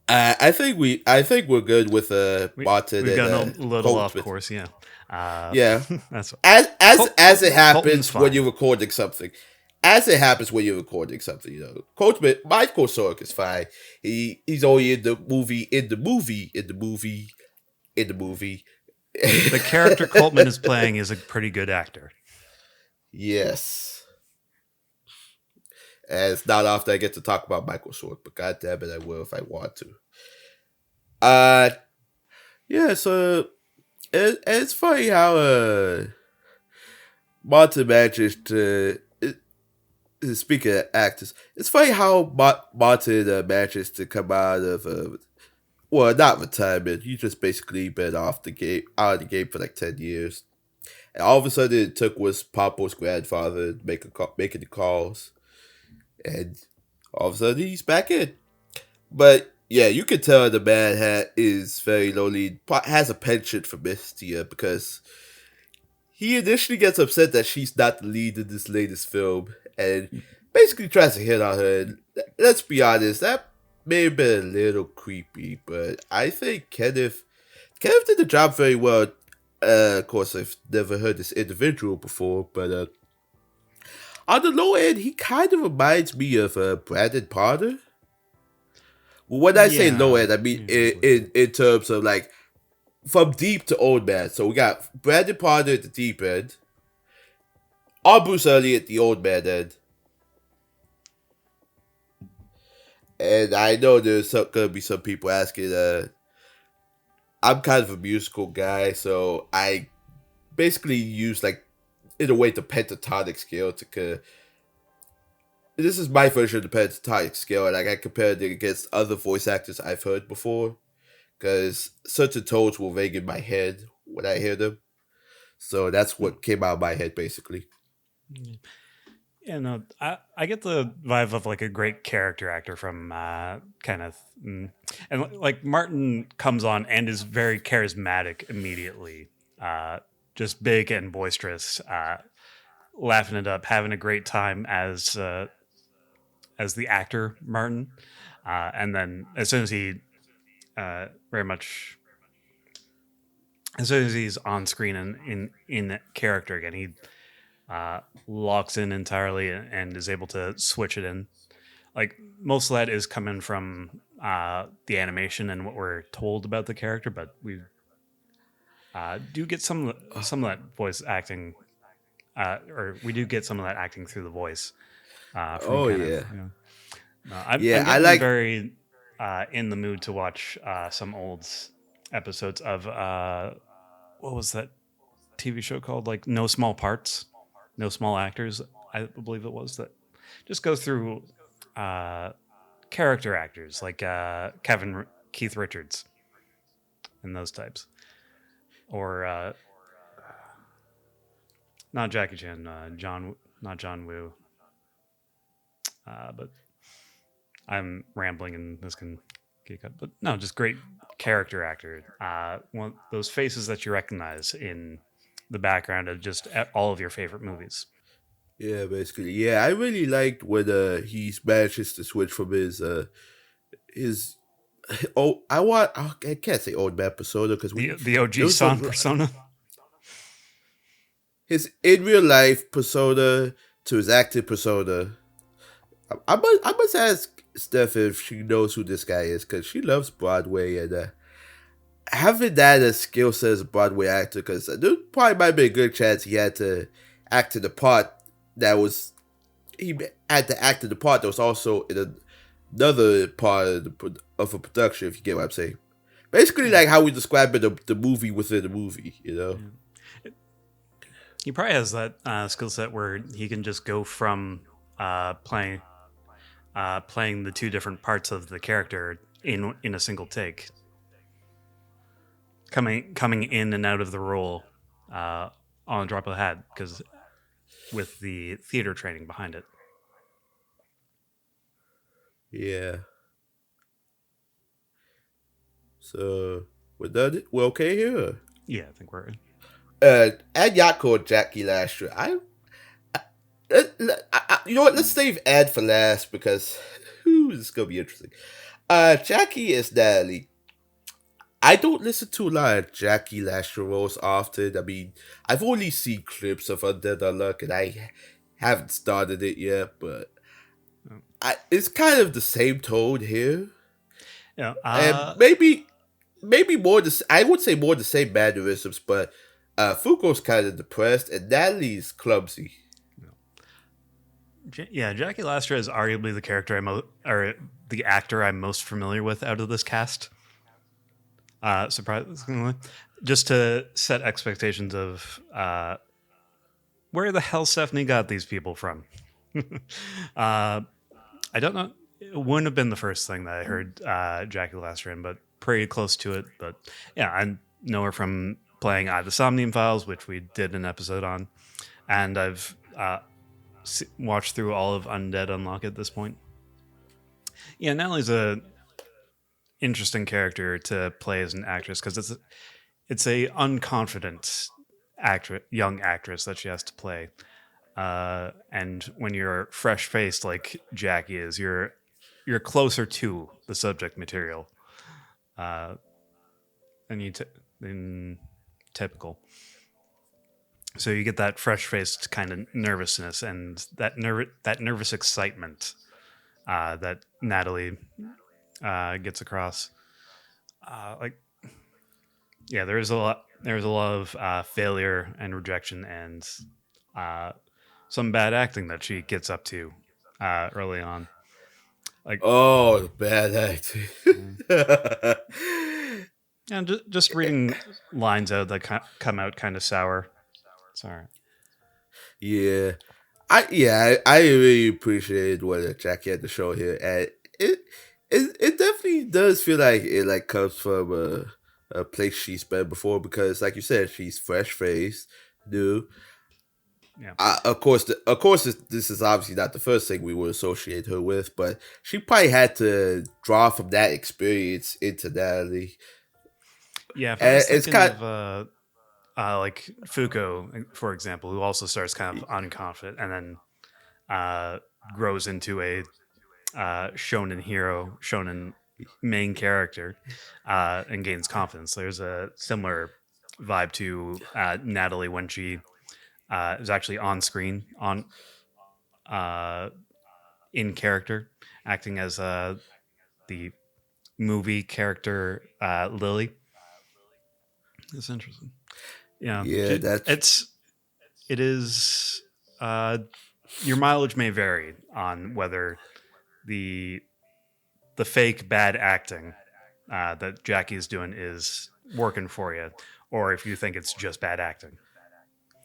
I think we're good with Martin we've and gotten a little off Coltman. course, yeah. Yeah, That's as it happens Colton's when fine. you're recording something. As it happens when you're recording something, Coltman, Michael Sork is fine. He's only in the movie. The character Coltman is playing is a pretty good actor. Yes. And it's not often I get to talk about Michael Sork, but god damn it, I will if I want to. Yeah, so it's funny how Martin manages to. Speaking of actors, it's funny how Martin manages to come out of not retirement. He just basically been out of the game for like 10 years, and all of a sudden it took was Pompo's grandfather making the calls, and all of a sudden he's back in. But yeah, you can tell the man is very lonely. Has a penchant for Mystia because he initially gets upset that she's not the lead in this latest film, and basically tries to hit on her. And let's be honest, that may have been a little creepy, but I think Kenneth did the job very well. Of course, I've never heard this individual before, but on the low end, he kind of reminds me of Brandon Potter. Well, when I say low end, I mean in terms of like from deep to old man. So we got Brandon Potter at the deep end, or Bruce Elliott at the old man end. And I know there's gonna be some people asking. I'm kind of a musical guy, so I basically use like in a way the pentatonic scale to. This is my version of the pentatonic scale, and like I compared it against other voice actors I've heard before, because certain tones will ring in my head when I hear them. So that's what came out of my head, basically. Yeah, no, I get the vibe of like a great character actor from Kenneth, and like Martin comes on and is very charismatic immediately, just big and boisterous. laughing it up, having a great time as the actor Martin, and then as soon as he very much as soon as he's on screen and in character again, he locks in entirely and is able to switch it in. Like most of that is coming from the animation and what we're told about the character, but we do get some of that voice acting, or we do get some of that acting through the voice from Oh kind of. yeah, You know, I'm yeah. I getting like. very in the mood to watch some old episodes of what was that TV show called? Like No Small Parts, No Small Actors. I believe it was that. Just goes through character actors like Keith Richards and those types, or not Jackie Chan, not John Woo, but I'm rambling and this can get cut. But no, just great character actor. One those faces that you recognize in the background of just all of your favorite movies. Yeah, basically. Yeah, I really liked when he manages to switch from his oh I can't say old man persona because The there OG was San persona. his in real life persona to his acting persona. I must ask Steph if she knows who this guy is because she loves Broadway and having that as skill set as a Broadway actor because there probably might be a good chance he had to act in the part that was he had to act in the part that was also in another part of a production. If you get what I'm saying, basically like how we describe it, the movie within the movie. You know. He probably has that skill set where he can just go from playing the two different parts of the character in a single take, coming in and out of the role on a drop of the hat, because with the theater training behind it. Yeah. So we're done. We're okay here. Yeah, I think we're. Add Yako and Jackie Lasher. You know what? Let's save Ed for last because this is gonna be interesting. Jackie is Natalie. I don't listen to a lot of Jackie Lasher roles often. I mean, I've only seen clips of Undead Unluck and I haven't started it yet, but it's kind of the same tone here. Yeah, And maybe more I would say more the same mannerisms, but Fuko's kind of depressed and Natalie's clumsy. yeah. Jackie Lastra is arguably the character or the actor I'm most familiar with out of this cast. Surprisingly, just to set expectations of where the hell Stephanie got these people from. I don't know. It wouldn't have been the first thing that I heard Jackie Lastra in, but pretty close to it. But yeah, I know her from playing The Somnium Files, which we did an episode on, and I've watched through all of Undead Unlock at this point. Yeah, Natalie's a interesting character to play as an actress because it's a unconfident young actress that she has to play. And when you're fresh faced like Jackie is, you're closer to the subject material than typical. So you get that fresh faced kind of nervousness and that nervous excitement that Natalie gets across. There's a lot of failure and rejection and some bad acting that she gets up to early on. The bad acting. And just reading lines out that come out kind of sour. Sorry. Yeah. I really appreciated what Jackie had to show here, and it definitely does feel like it like comes from a place she's been before because, like you said, she's fresh faced, new. Yeah. Of course, this is obviously not the first thing we would associate her with, but she probably had to draw from that experience into Natalie. Yeah, if I was thinking of like Fuko, for example, who also starts kind of unconfident and then grows into a shonen main character, and gains confidence. There's a similar vibe to Natalie when she is actually on screen uh, in character, acting as the movie character Lily. It's interesting. Yeah, Yeah, that's it is. Your mileage may vary on whether the fake bad acting that Jackie is doing is working for you, or if you think it's just bad acting.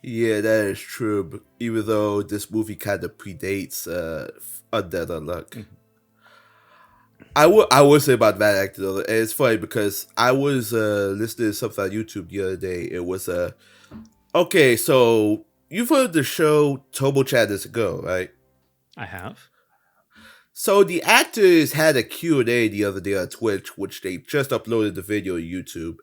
yeah, that is true. But even though this movie kind of predates Undead Unluck. Mhm. I would say about bad acting though, and it's funny because I was listening to something on YouTube the other day. It was okay, so you've heard the show Tomo Chan Is a Go, right? I have. So the actors had a Q&A the other day on Twitch, which they just uploaded the video on YouTube.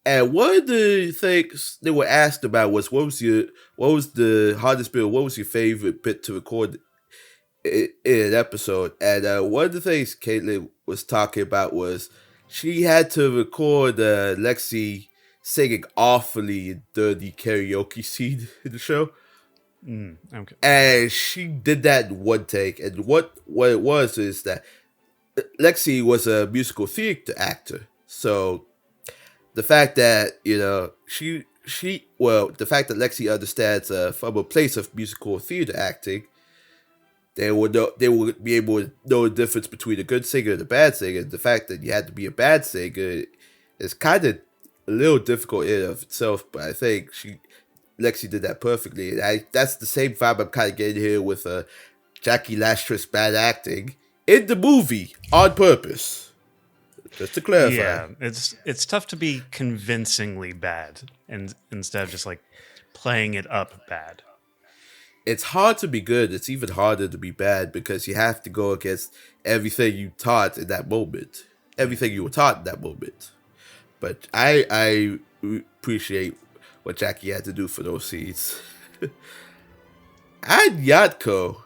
And one of the things they were asked about was what was the hardest bit, what was your favorite bit to record in an episode? And one of the things Caitlin was talking about was she had to record Lexi singing awfully in the karaoke scene in the show. Okay. And she did that in one take. And what it was is that Lexi was a musical theater actor. So the fact that, the fact that Lexi understands from a place of musical theater acting, they would be able to know the difference between a good singer and a bad singer. The fact that you had to be a bad singer is kind of a little difficult in and of itself, but I think Lexi did that perfectly. And that's the same vibe I'm kind of getting here with Jackie Lastra's bad acting in the movie on purpose. Just to clarify. Yeah, it's tough to be convincingly bad and instead of just like playing it up bad. It's hard to be good. It's even harder to be bad because you have to go against everything you taught in that moment. Everything you were taught in that moment. But I appreciate what Jackie had to do for those scenes. And Yatko.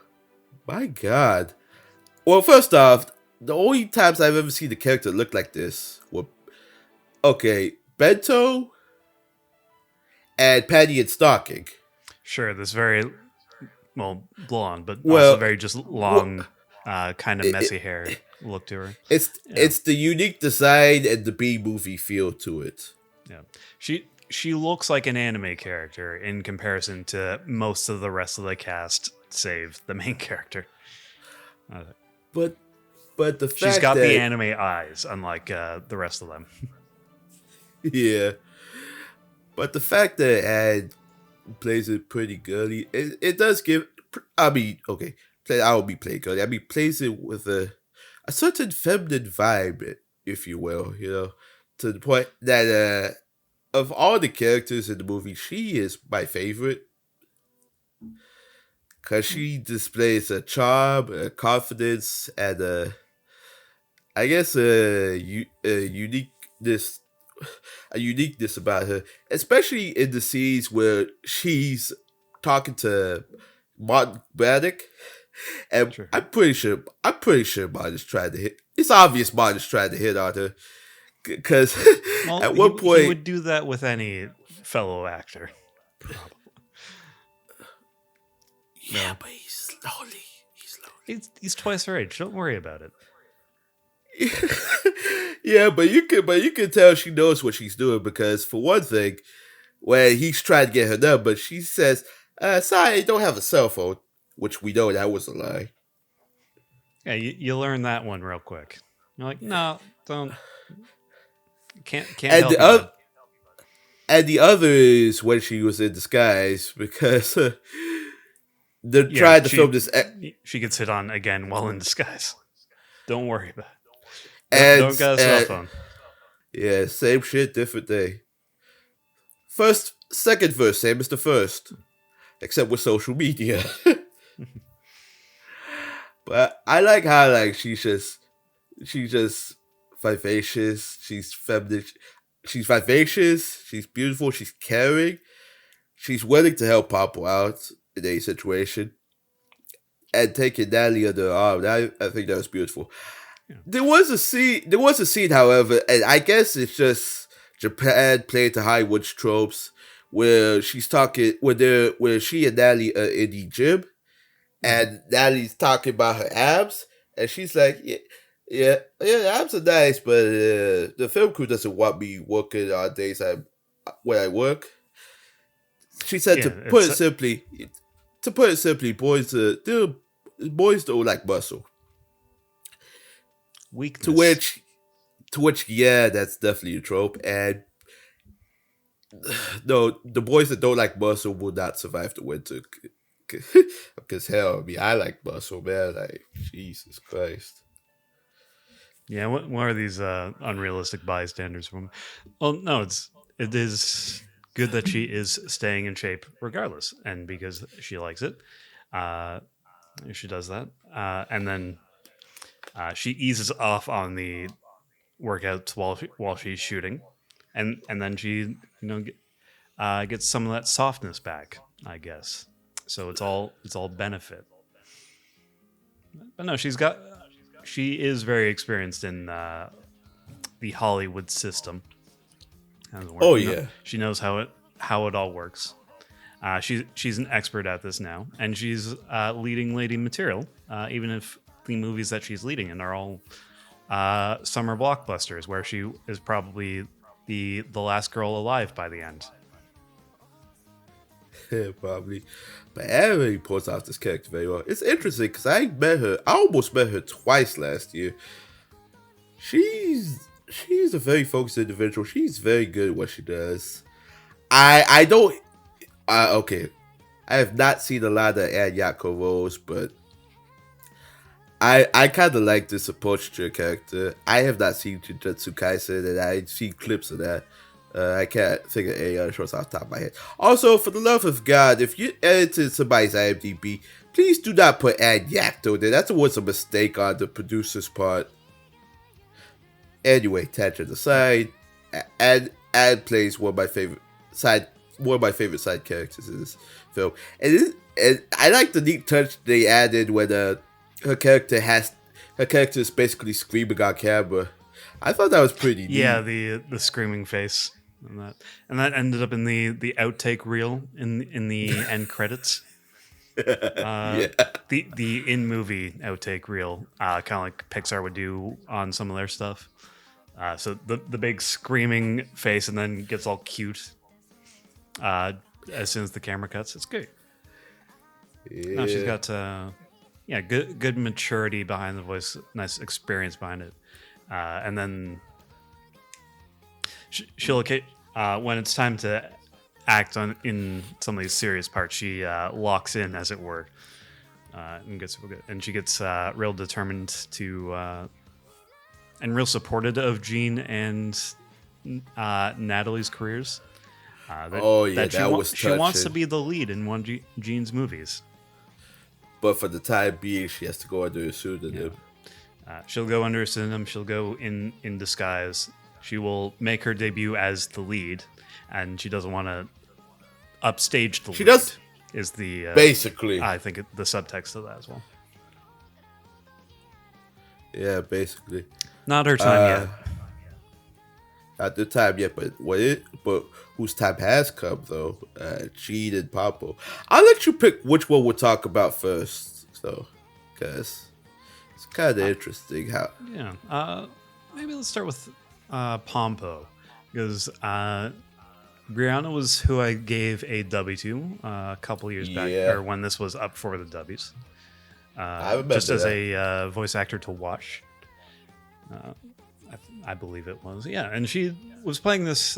My God. Well, first off, the only times I've ever seen the character look like this were, okay, Bento and Patty and Stocking. Sure, this very blonde, but Well, also very just long, kind of messy hair look to her. It's the unique design and the B movie feel to it. Yeah, she looks like an anime character in comparison to most of the rest of the cast, save the main character. But the fact she's got that, the anime eyes, unlike the rest of them. Yeah, but the fact that Ad plays it pretty girly, it does give. I mean, okay, I will be playing girly. I mean, plays it with a certain feminine vibe, if you will. To the point that of all the characters in the movie, she is my favorite. Because she displays a charm, a confidence, and I guess a uniqueness about her, especially in the scenes where she's talking to Martin Braddock, and Sure. I'm pretty sure Martin's trying to hit. It's obvious Martin's trying to hit on her, because at one point he would do that with any fellow actor. Probably. Yeah, but he's slowly. He's twice her age. Don't worry about it. Yeah, but you can tell she knows what she's doing, because for one thing, when he's trying to get her number, she says, "Sorry, I don't have a cell phone," which we know that was a lie. Yeah, you learn that one real quick. You're like, no, don't. Can't And help you, bud. and the other is when she was in disguise, because they're trying to film this. She gets hit on again while in disguise. Don't worry about it. And Don't get a cell phone. Yeah, same shit, different day. Second verse, same as the first, except with social media. But I like how she's just vivacious. She's feminine. She's vivacious. She's beautiful. She's caring, she's willing to help Pompo out in a situation and taking Natalie under her arm. I think that was beautiful. Yeah. There was a scene. There was a scene, however, and I guess it's just Japan playing to Hollywood's tropes, where she's talking, where she and Natalie are in the gym, and Natalie's talking about her abs, and she's like, the abs are nice, but the film crew doesn't want me working on days when I work. She said, to put it simply, boys don't like muscle. Weakness. To which, yeah, that's definitely a trope. And no, the boys that don't like muscle will not survive the winter. Because hell, I mean, I like muscle, man. Like, Jesus Christ. Yeah, what are these unrealistic bystanders from? Well, no, it is good that she is staying in shape regardless, and because she likes it, she does that, and then she eases off on the workouts while she's shooting, and then she gets some of that softness back, I guess. So it's all benefit. But no, she is very experienced in the Hollywood system. Oh yeah, she knows how it all works. She's an expert at this now, and she's leading lady material. Even if the movies that she's leading in are all summer blockbusters, where she is probably the last girl alive by the end. Yeah, probably. But Anne pulls off this character very well. It's interesting because I almost met her twice last year. She's a very focused individual. She's very good at what she does. I don't. Okay, I have not seen a lot of Anne Yako roles, but I kind of like this approach to her character. I have not seen Jujutsu Kaisen, and I've seen clips of that. I can't think of any other shows off the top of my head. Also, for the love of God, if you edited somebody's IMDb, please do not put Anne Yako there. That was a mistake on the producer's part. Anyway, tangent aside, Anne plays one of my favorite side characters in this film, and I like the neat touch they added when her character is basically screaming on camera. I thought that was pretty neat. Yeah, the screaming face and that ended up in the outtake reel in the end credits. Yeah. The in movie outtake reel, kind of like Pixar would do on some of their stuff. So the big screaming face, and then gets all cute as soon as the camera cuts. It's good. Yeah. No, she's got good maturity behind the voice, nice experience behind it, and then she'll when it's time to act in some of these serious parts, she locks in, as it were, and gets real good. And she gets real determined to and real supportive of Jean and Natalie's careers. That was touching. She wants to be the lead in one of Jean's movies. But for the time being, she has to go under a pseudonym. She'll go under a pseudonym. She'll go in disguise. She will make her debut as the lead, and she doesn't want to upstage the lead. She does. Is the basically? I think the subtext of that as well. Yeah, basically. Not her time yet. Not the time yet, but whose time has come though? Jean and Pompo. I'll let you pick which one we'll talk about first, so because it's kind of interesting how. Yeah. Maybe let's start with Pompo, because Brianna was who I gave a W to a couple years back, or when this was up for the W's. I remember just as that. a voice actor to watch. I believe it was. Yeah, and she was playing this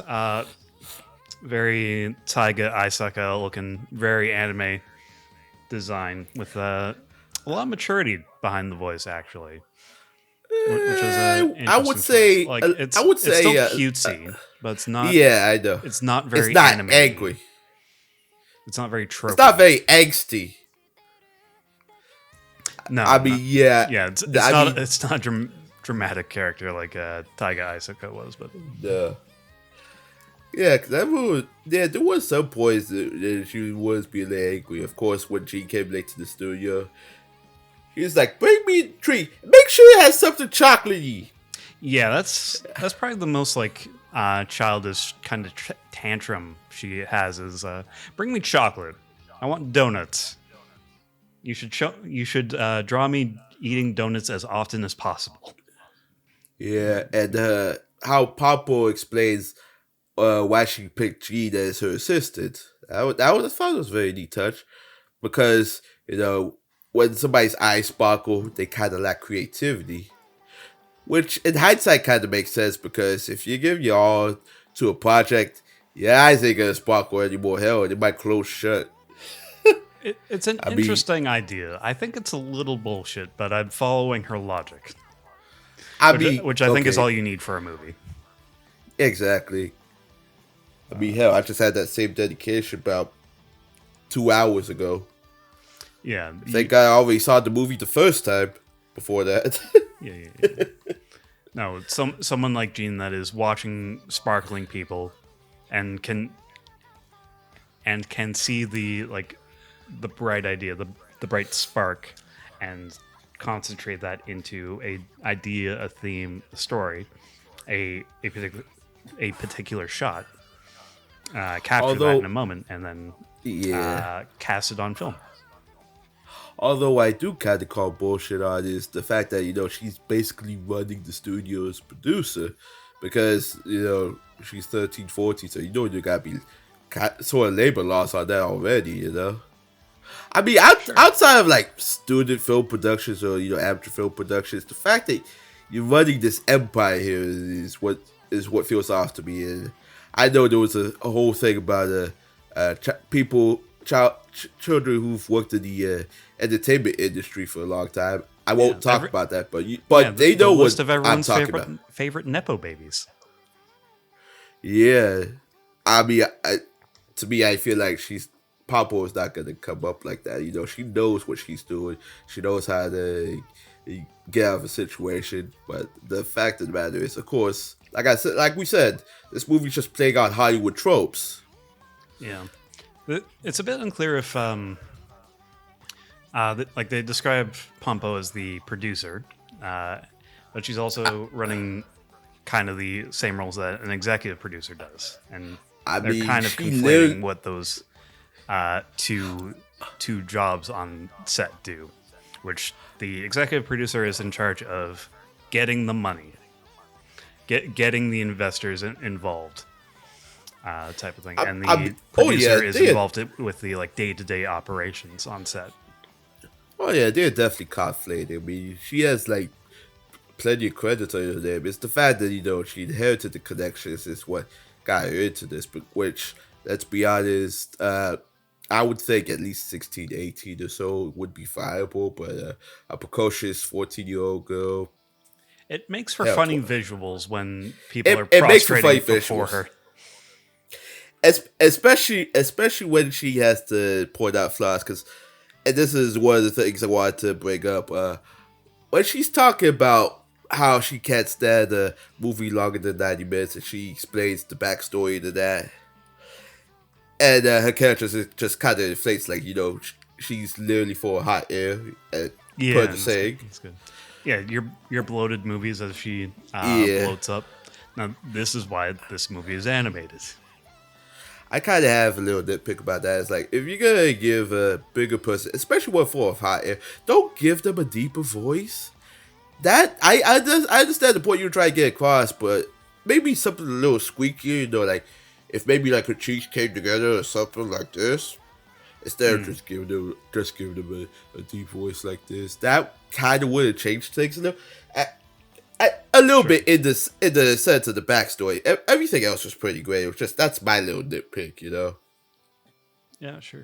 very Taiga Aisaka looking, very anime design with a lot of maturity behind the voice, actually. Which was I would say, like, it's still cutesy, but it's not. Yeah, I know. It's not very. It's not anime. angry. It's not very tropey. It's not very angsty. No, I mean, yeah. It's not dramatic character like Taiga Aisaka was, but Yeah, because there was some points that she was being angry. Of course, when she came late to the studio, he was like, "Bring me a treat. Make sure it has something chocolatey." Yeah, that's probably the most like childish kind of tantrum she has is bring me chocolate. I want donuts. You should draw me eating donuts as often as possible. Yeah, and how Pompo explains why she picked Jean as her assistant. I thought it was a very neat touch because when somebody's eyes sparkle, they kind of lack creativity. Which in hindsight kind of makes sense because if you give your all to a project, your eyes ain't gonna sparkle anymore. Hell, they might close shut. It's an I mean, interesting idea. I think it's a little bullshit, but I'm following her logic, I which mean, which I think is okay, all you need for a movie. exactly. I mean, hell, I just had that same dedication about 2 hours ago. Yeah, Thank God I already saw the movie the first time before that. yeah. No, someone like Gene that is watching sparkling people and can see the bright idea, the bright spark, and concentrate that into a idea, a theme, a story, a particular shot. Capture that in although, a moment, and then yeah, cast it on film. although I do kind of call bullshit on is the fact that she's basically running the studio as producer because she's 13, 14, so you gotta be sort of labor laws on that already. I mean, Sure. outside of like student film productions or amateur film productions, the fact that you're running this empire here is what feels off to me. And I know there was a whole thing about children who've worked in the entertainment industry for a long time. I Yeah, won't talk about that, but yeah, they the know what list of I'm everyone's talking about. favorite nepo babies. Yeah, I mean, to me, I feel like Papa is not gonna come up like that. She knows what she's doing. She knows how to get out of a situation. But the fact of the matter is, of course, like we said, this movie's just playing on Hollywood tropes. Yeah, it's a bit unclear if like they describe Pompo as the producer, uh, but she's also running kind of the same roles that an executive producer does, and I they're mean, kind of she literally, conflating what those two jobs on set do. Which the executive producer is in charge of getting the money, getting the investors involved, type of thing, and the oh yeah, producer is involved with the like day-to-day operations on set. oh yeah, they're definitely conflated. I mean, she has like plenty of credit on her name. It's the fact that she inherited the connections is what got her into this. But which, let's be honest, I would think at least 16, 18 or so would be viable. But a precocious 14-year-old girl, It makes for hell, funny visuals when people are it makes for funny prostrating before visuals. her. Especially when she has to point out flaws, because and this is one of the things I wanted to bring up. When she's talking about how she can't stand a movie longer than 90 minutes, and she explains the backstory to that, and her character just kind of inflates, like, she's literally for a hot air, per Yeah, the and that's good. saying. That's good. Yeah, your bloated movies as she Yeah. bloats up. Now this is why this movie is animated. I kind of have a little nitpick about that. It's like, if you're going to give a bigger person, especially one for a hot air, don't give them a deeper voice. That I understand the point you're trying to get across, but maybe something a little squeakier, like if maybe like her cheeks came together or something like this, instead of just giving them a deep voice like this. That kind of would have changed things, a little Sure. bit in the sense of the backstory. Everything else was pretty great. It was just that's my little nitpick. Yeah, sure.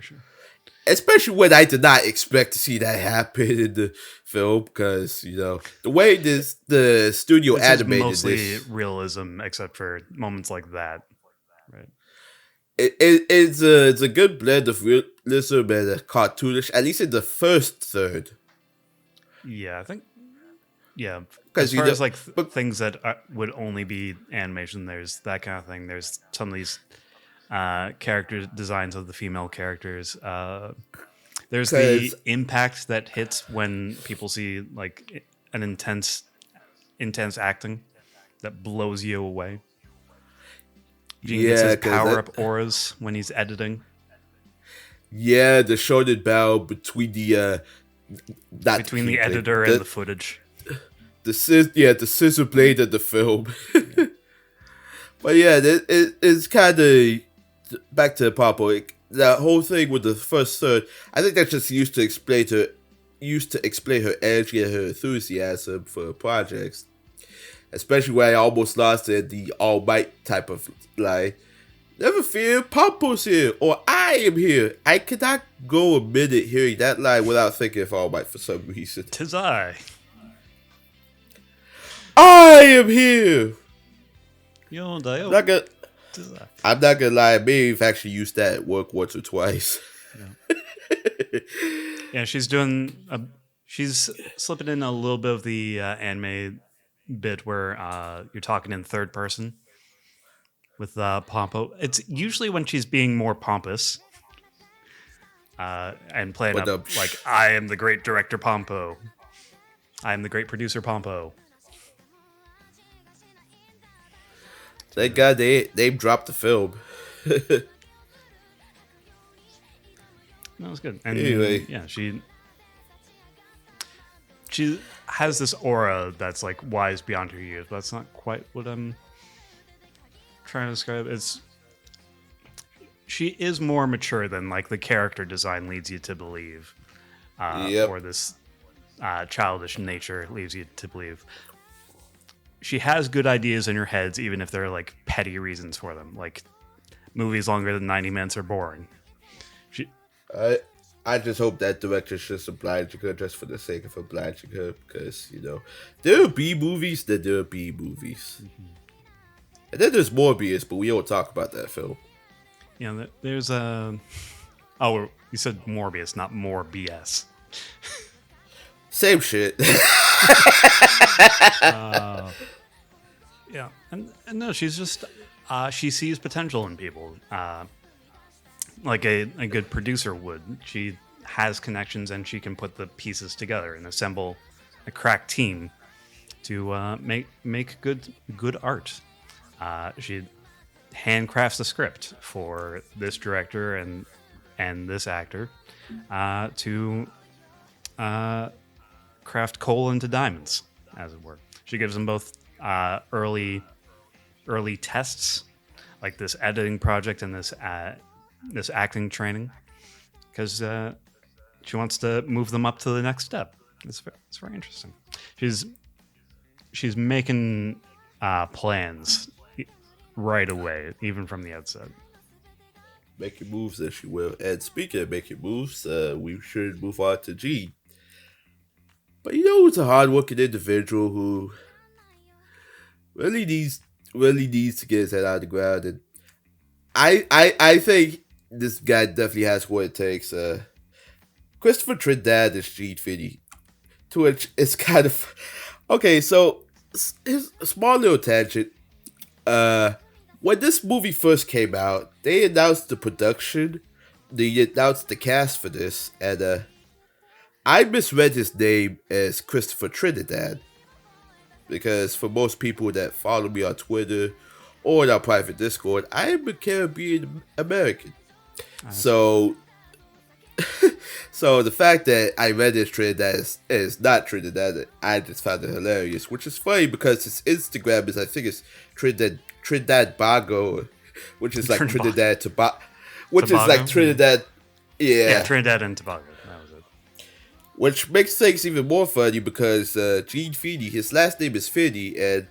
Especially when I did not expect to see that happen in the film, because the way the studio This is animated mostly this, realism, except for moments like that, right? it's a good blend of realism and cartoonish, at least in the first third. Yeah, I think Yeah, because as far as like things that would only be animation, there's that kind of thing. There's some of these character designs of the female characters. There's the impact that hits when people see like an intense acting that blows you away. Gene gets his power up auras when he's editing. Yeah, the shorted bow between the the editor and the footage. The scissor blade of the film. Yeah. But yeah, it's kind of back to Pompo. That whole thing with the first third, I think that's just used to explain her energy and her enthusiasm for projects. Especially when I almost lost it, the All Might type of line. Never fear, Pompo's here, or I am here. I cannot go a minute hearing that line without thinking of All Might for some reason. 'Tis I. I am here. I'm not gonna lie, I may have actually used that at work once or twice. Yeah, she's slipping in a little bit of the anime bit where you're talking in third person with Pompo. It's usually when she's being more pompous and playing up like, I am the great director Pompo. I am the great producer Pompo. Thank God they dropped the film. That was good. And anyway, yeah, she has this aura that's like wise beyond her years, but that's not quite what I'm trying to describe. She is more mature than like the character design leads you to believe, or this childish nature leads you to believe. She has good ideas in her heads, even if they're like petty reasons for them. Like movies longer than 90 minutes are boring. I just hope that director's just obliging her just for the sake of obliging her, because there are B movies, then there are B movies, and then there's Morbius, but we don't talk about that film. Yeah, there's a. Oh, you said Morbius, not more BS. Same shit. Yeah, and no, she's just she sees potential in people, like a good producer would. She has connections and she can put the pieces together and assemble a crack team to make good art. She handcrafts the script for this director and this actor to craft coal into diamonds, as it were. She gives them both early tests, like this editing project and this acting training, because she wants to move them up to the next step. It's very interesting. She's making plans right away, even from the outset. Making moves, if you will. And speaking of making moves, we should move on to Gene. But who's a hardworking individual who really needs to get his head out of the ground, and I think this guy definitely has what it takes. Christopher Trinidad is Gene Finney, to which it's kind of okay. So here's a small little tangent. When this movie first came out, they announced the production, they announced the cast for this, and I misread his name as Christopher Trinidad, because for most people that follow me on Twitter or in our private Discord, I am a Caribbean American. So the fact that I read this Trinidad is not Trinidad, I just found it hilarious, which is funny because his Instagram is, I think it's Trinidad Bago, which is like Trinidad Tobago, which is like Trinidad, yeah, Trinidad and Tobago. That was it. Which makes things even more funny because Gene Finney, his last name is Finney, and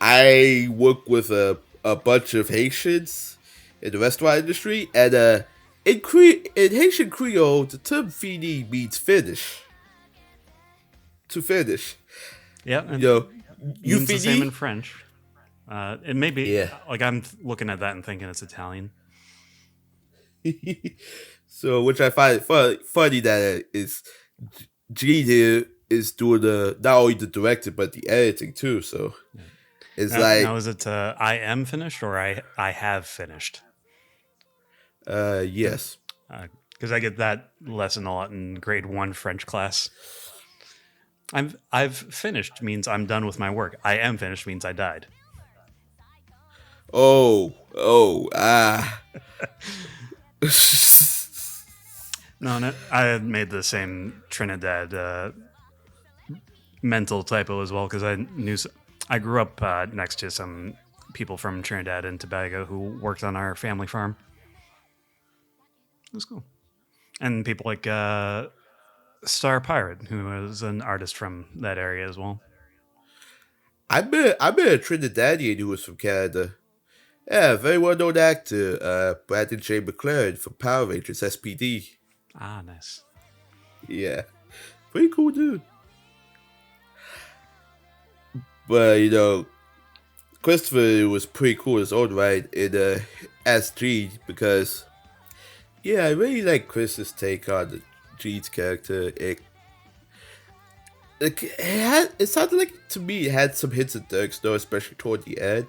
I work with a bunch of Haitians in the restaurant industry, and in Haitian Creole, the term Finney means finish. To finish. Yeah, and you means the same in French. It may be, like I'm looking at that and thinking it's Italian. So, which I find funny that it's Gene here is doing the not only the directing but the editing too. So it's like, now is it I am finished or I have finished? yes. Because I get that lesson a lot in grade 1 French class. I've finished means I'm done with my work. I am finished means I died. Ah. No, I had made the same Trinidad mental typo as well because I grew up next to some people from Trinidad and Tobago who worked on our family farm. It was cool, and people like Star Pirate, who was an artist from that area as well. I met a Trinidadian who was from Canada. Yeah, very well known actor, Brandon J. McLaren from Power Rangers SPD. Ah, nice. Yeah, pretty cool dude. But Christopher was pretty cool in his own right in as Gene because I really like Chris's take on Gene's character. It sounded like to me it had some hints of Dirk Snow, especially toward the end.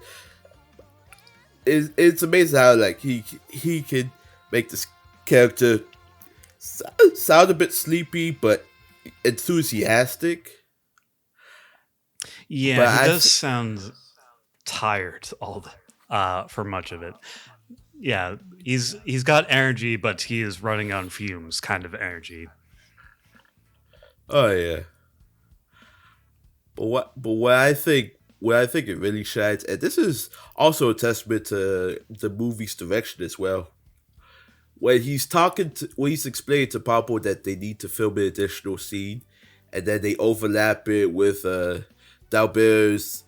It's amazing how like he can make this character sound a bit sleepy but enthusiastic. Yeah, But he does sound tired for much of it. Yeah, he's got energy, but he is running on fumes, kind of energy. Oh yeah. But where I think it really shines, and this is also a testament to the movie's direction as well. When he's explaining to Pompo that they need to film an additional scene, and then they overlap it with Dalbert's.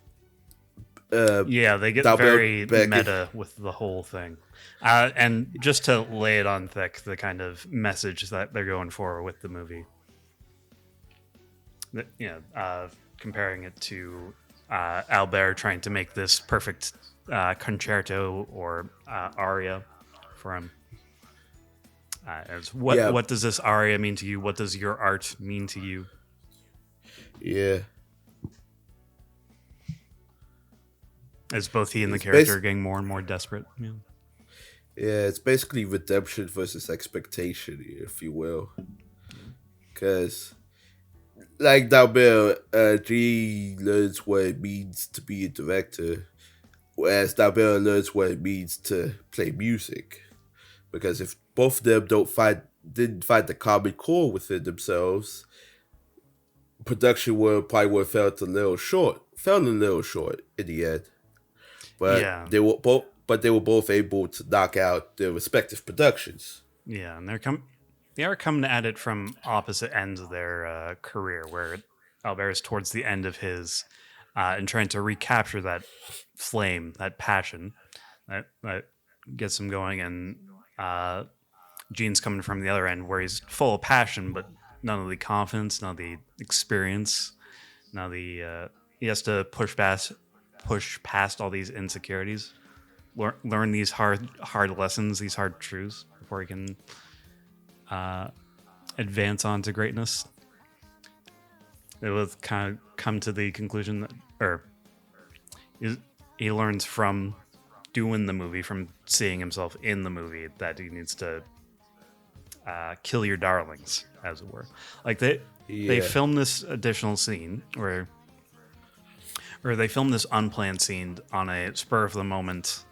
Yeah, they get very meta with the whole thing. And just to lay it on thick, the kind of message that they're going for with the movie. Comparing it to Albert trying to make this perfect concerto or aria for him. What does this aria mean to you? What does your art mean to you? Yeah. As both he and the character are getting more and more desperate. Yeah. Yeah, it's basically redemption versus expectation, if you will. Because, like Dalbert, G learns what it means to be a director, whereas Dalbert learns what it means to play music. Because if both of them didn't find the common core within themselves, production would have fell a little short in the end. But they were both able to knock out their respective productions. Yeah, and they are coming at it from opposite ends of their career, where Albert is towards the end of his and trying to recapture that flame, that passion that gets him going, and Gene's coming from the other end, where he's full of passion, but none of the confidence, none of the experience, none of the he has to push past all these insecurities, learn these hard lessons, these hard truths before he can advance on to greatness. It will kind of come to the conclusion that, he learns from doing the movie, from seeing himself in the movie, that he needs to kill your darlings, as it were. Like they film this additional scene or they film this unplanned scene on a spur of the moment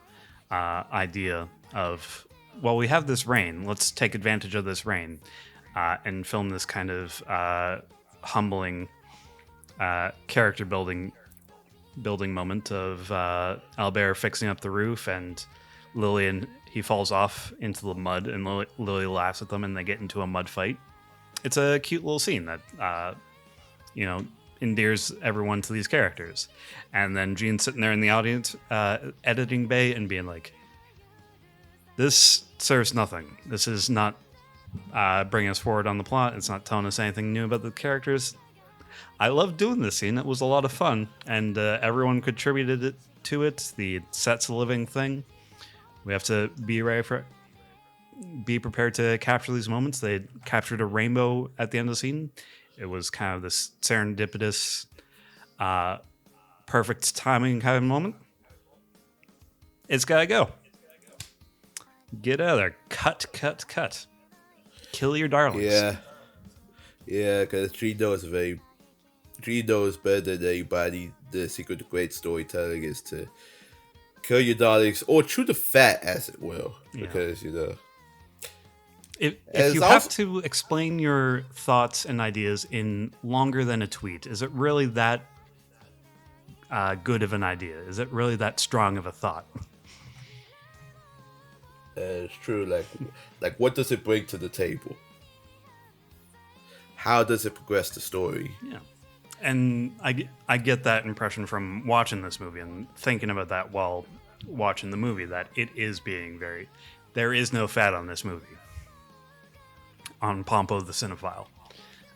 idea of, well, we have this rain, let's take advantage of this rain and film this kind of humbling character building moment of Albert fixing up the roof and Lillian, he falls off into the mud and Lily laughs at them and they get into a mud fight. It's a cute little scene that endears everyone to these characters. And then Gene's sitting there in the audience editing bay and being like, this serves nothing. This is not bringing us forward on the plot. It's not telling us anything new about the characters. I love doing this scene. It was a lot of fun, and everyone contributed to it. The set's a living thing. We have to be prepared to capture these moments. They captured a rainbow at the end of the scene. It was kind of this serendipitous, perfect timing kind of moment. It's gotta go. Get out of there. Cut. Kill your darlings. Yeah, because Tree knows better than anybody. The secret to great storytelling is to kill your darlings or chew the fat, as it will, because If you have to explain your thoughts and ideas in longer than a tweet, is it really that good of an idea? Is it really that strong of a thought? It's true. Like, what does it bring to the table? How does it progress the story? Yeah, and I get that impression from watching this movie and thinking about that while watching the movie, that it is being very. There is no fat on this movie. On Pompo the Cinephile,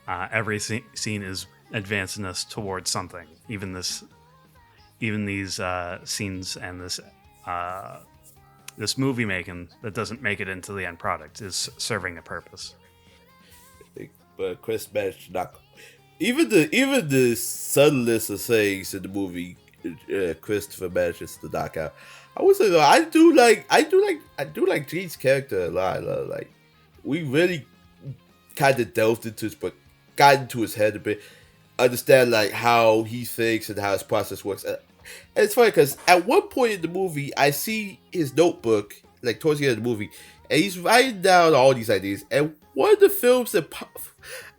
every scene is advancing us towards something. Even these scenes and this movie making that doesn't make it into the end product is serving a purpose. But Chris managed to knock even the subtlest of sayings in the movie. Christopher manages to knock out. I would say though, I do like Gene's character a lot. Like, we really kind of delved into got into his head a bit, understand like how he thinks and how his process works. And it's funny because at one point in the movie, I see his notebook, like towards the end of the movie, and he's writing down all these ideas. And one of the films that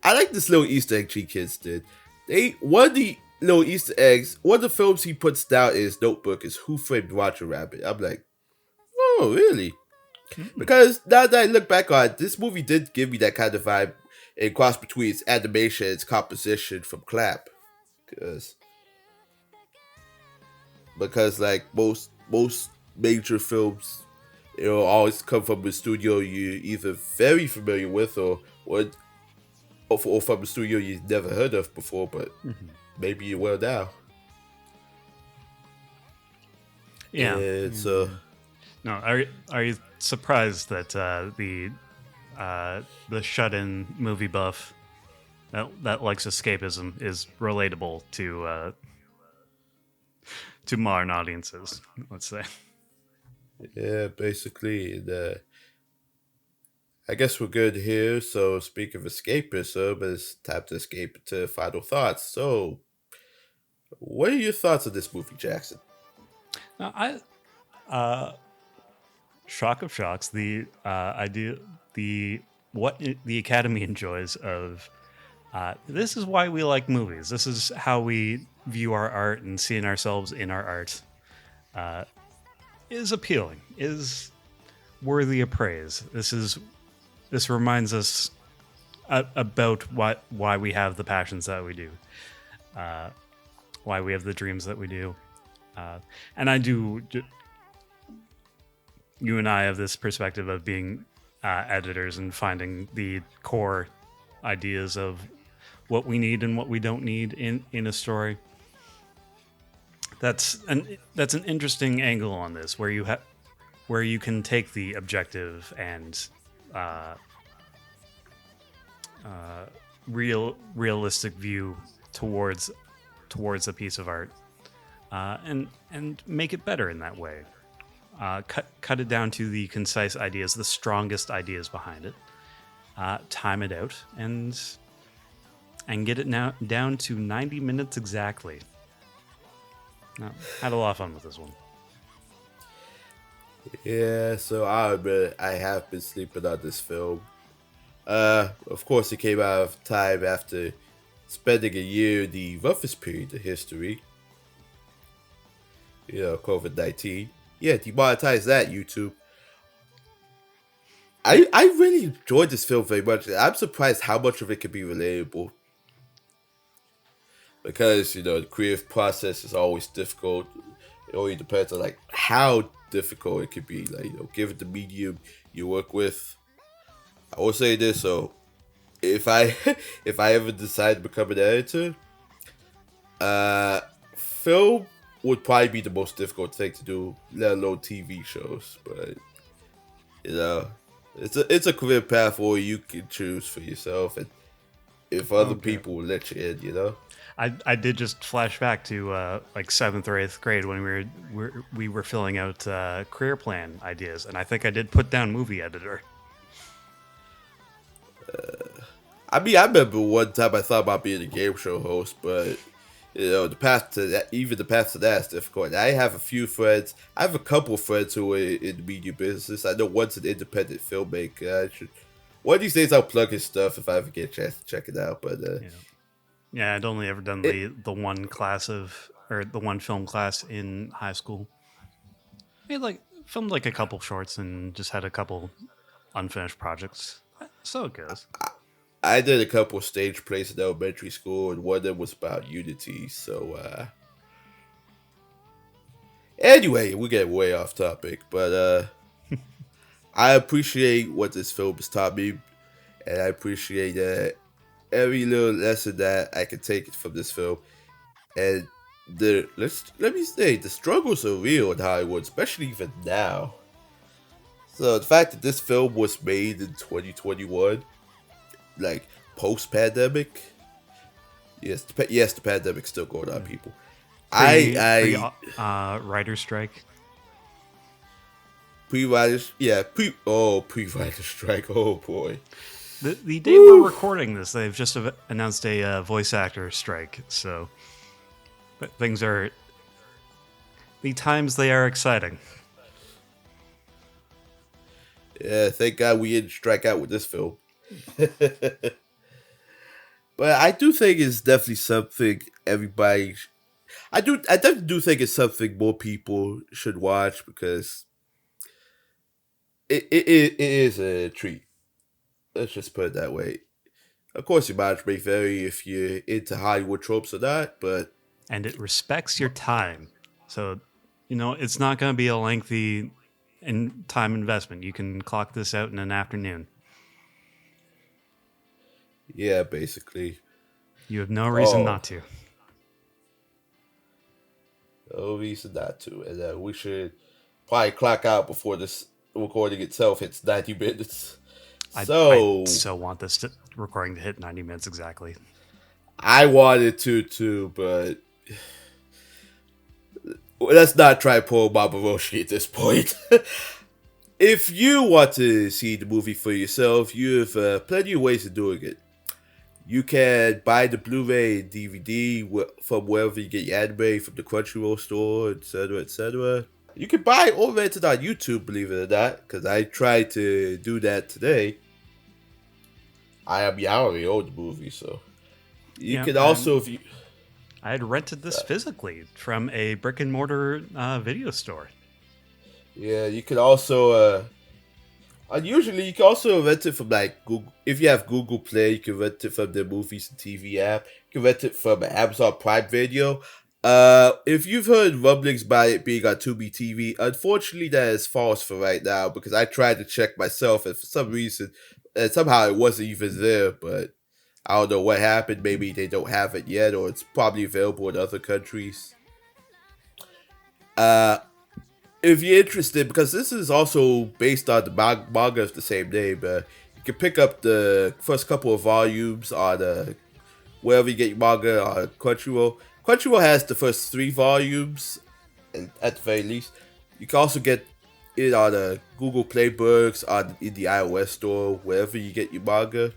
I like this little Easter egg G kids did. One of the little Easter eggs, one of the films he puts down in his notebook is Who Framed Roger Rabbit. I'm like, oh really? Because now that I look back on it, this movie did give me that kind of vibe in cross between its animation and its composition from Clap. Because like most major films, always come from a studio you're either very familiar with or from a studio you've never heard of before, but maybe you will now. Yeah. And so. No, are you surprised that the shut-in movie buff that likes escapism is relatable to modern audiences? Let's say. Yeah, basically, I guess we're good here. So, speak of escapism, it's time to escape to final thoughts. So, what are your thoughts on this movie, Jackson? Now, shock of shocks, the idea, what the Academy enjoys of this is why we like movies. This is how we view our art and seeing ourselves in our art. Is appealing, is worthy of praise. This reminds us about why we have the passions that we do, why we have the dreams that we do, and I do. You and I have this perspective of being editors and finding the core ideas of what we need and what we don't need in a story. That's an interesting angle on this, where you can take the objective and realistic view towards a piece of art, and make it better in that way. Cut it down to the concise ideas, the strongest ideas behind it. Time it out and get it now down to 90 minutes exactly. Had a lot of fun with this one. Yeah, so I admit I have been sleeping on this film. Of course, it came out of time after spending a year in the roughest period of history. COVID-19. Yeah, demonetize that, YouTube. I really enjoyed this film very much. I'm surprised how much of it can be relatable. Because, the creative process is always difficult. It only depends on, like, how difficult it could be. Like, given the medium you work with. I will say this, so if I ever decide to become an editor, film would probably be the most difficult thing to do, let alone TV shows. But it's a career path where you can choose for yourself, and if other people will let you in, you know. I did just flash back to like 7th or 8th grade when we were filling out career plan ideas, and I think I did put down movie editor. I mean, I remember one time I thought about being a game show host, but the path to that, even the path to that is difficult. I have a few friends. I have a couple of friends who are in the media business. I know one's an independent filmmaker. One of these days I'll plug his stuff if I ever get a chance to check it out. But yeah, I'd only ever done the one class or the one film class in high school. I like filmed like a couple shorts and just had a couple unfinished projects. So it goes. I did a couple of stage plays in elementary school, and one of them was about unity. So anyway, we get way off topic, but I appreciate what this film has taught me, and I appreciate every little lesson that I can take from this film. And let me say, the struggles are real in Hollywood, especially even now. So the fact that this film was made in 2021, like post-pandemic, yes, the pandemic's still going on, people. Writer strike. Pre-writer strike. Oh boy. The day we're recording this, they've just announced a voice actor strike. So, but the times they are exciting. Yeah, thank God we didn't strike out with this film. But I do think it's definitely something everybody. I definitely do think it's something more people should watch because it is a treat. Let's just put it that way. Of course, your mileage may vary if you're into Hollywood tropes or not, but and it respects your time. So, it's not going to be a lengthy time investment. You can clock this out in an afternoon. Yeah, basically. You have no reason not to. No reason not to. And we should probably clock out before this recording itself hits 90 minutes. I so want this recording to hit 90 minutes exactly. I wanted to too, but let's not try pull Baba Roshi at this point. If you want to see the movie for yourself, you have plenty of ways of doing it. You can buy the Blu-ray and DVD from wherever you get your anime, from the Crunchyroll store, etc., etc. You can buy it or rent it on YouTube, believe it or not, because I tried to do that today. I already own the movie, so you can also I had rented this physically from a brick and mortar video store. Yeah, you can also unusually you can also rent it from like Google. If you have Google Play, you can rent it from the Movies and TV app. You can rent it from Amazon Prime Video. If you've heard rumblings about it being on Tubi TV, unfortunately that is false for right now because I tried to check myself and for some reason, and somehow it wasn't even there, but I don't know what happened. Maybe they don't have it yet, or it's probably available in other countries. If you're interested, because this is also based on the manga of the same name, you can pick up the first couple of volumes on wherever you get your manga on Crunchyroll. Crunchyroll has the first 3 volumes, and at the very least. You can also get it on Google Play Books, in the iOS store, wherever you get your manga.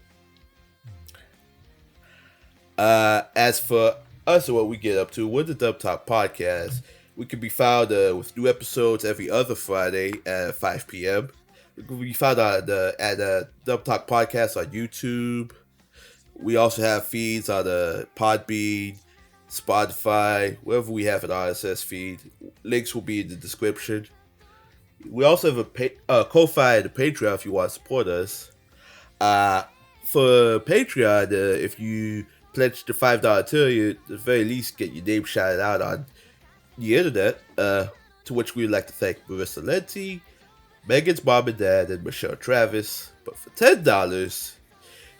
As for us and what we get up to, we're the Dub Talk Podcast. We can be found with new episodes every other Friday at 5 p.m. We can be found at Dub Talk Podcast on YouTube. We also have feeds on Podbean, Spotify, wherever we have an RSS feed. Links will be in the description. We also have a Ko-Fi and a Patreon if you want to support us. For Patreon, if you pledge the $5 tier, you at the very least get your name shouted out on the internet, to which we would like to thank Marissa Lenti, Megan's mom and dad, and Michelle Travis. But for $10,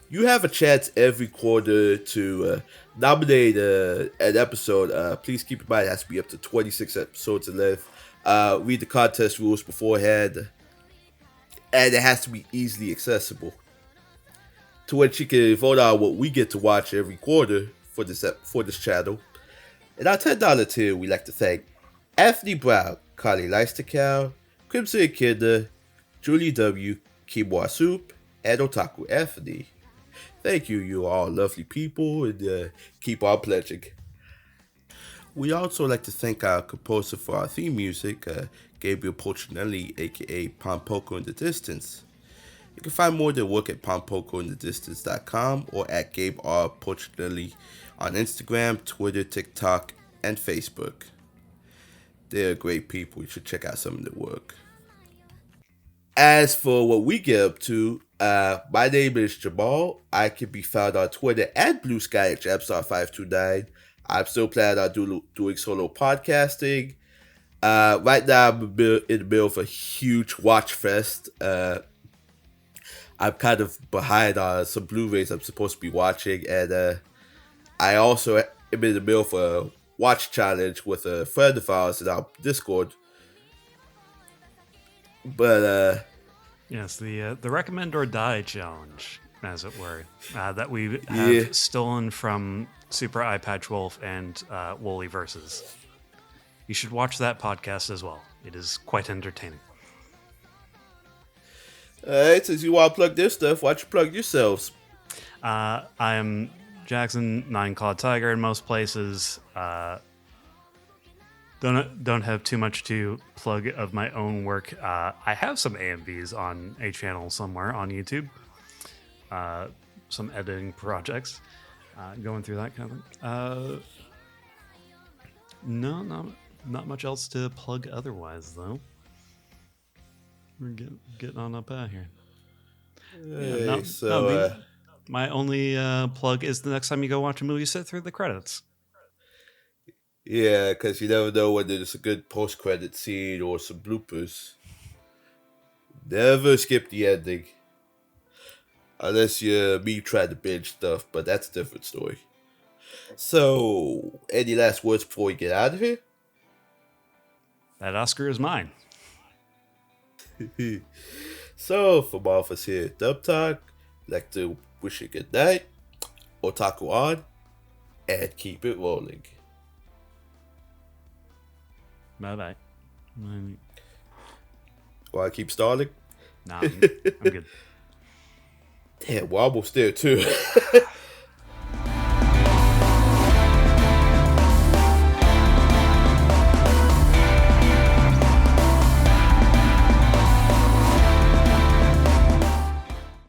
you have a chance every quarter to nominate an episode. Please keep in mind it has to be up to 26 episodes in length. Read the contest rules beforehand, and it has to be easily accessible. to which you can vote on what we get to watch every quarter for this channel. In our $10 tier, we like to thank Anthony Brown, Carly Leistercow, Crimson Kinder, Julie W., Kimwa Soup, and Otaku Anthony. Thank you, you are all lovely people, and keep on pledging. We also like to thank our composer for our theme music, Gabriel Polchinelli, aka Pompoko in the Distance. You can find more of their work at pompokointhedistance.com or at Gabe R. Polchinelli on Instagram, Twitter, TikTok, and Facebook. They're great people. You should check out some of their work. As for what we get up to, my name is Jamal. I can be found on Twitter and Blue Sky at Jamstar529. I'm still planning on doing solo podcasting. Right now, I'm in the middle of a huge watch fest. I'm kind of behind on some Blu-rays I'm supposed to be watching, and I also am in the middle of a watch challenge with a friend of ours in our Discord. But yes, the recommend or die challenge, as it were, that we have stolen from Super Eye Patch Wolf and Wooly Versus. You should watch that podcast as well. It is quite entertaining. Alright, since you want to plug this stuff, why don't you plug yourselves? I am Jackson, Nine Clawed Tiger in most places. Don't have too much to plug of my own work. I have some AMVs on a channel somewhere on YouTube. Some editing projects. Going through that kind of thing. No, not much else to plug otherwise, though. We're getting on up out here. Hey, my only plug is the next time you go watch a movie, sit through the credits. Yeah, because you never know when there's a good post-credit scene or some bloopers. Never skip the ending. Unless you're me trying to binge stuff, but that's a different story. So, any last words before we get out of here? That Oscar is mine. So, from all of us here at Dub Talk, I'd like to wish you good night, otaku on, and keep it rolling. Bye-bye. Want to keep stalling? Nah, I'm good. Damn, we're almost there too.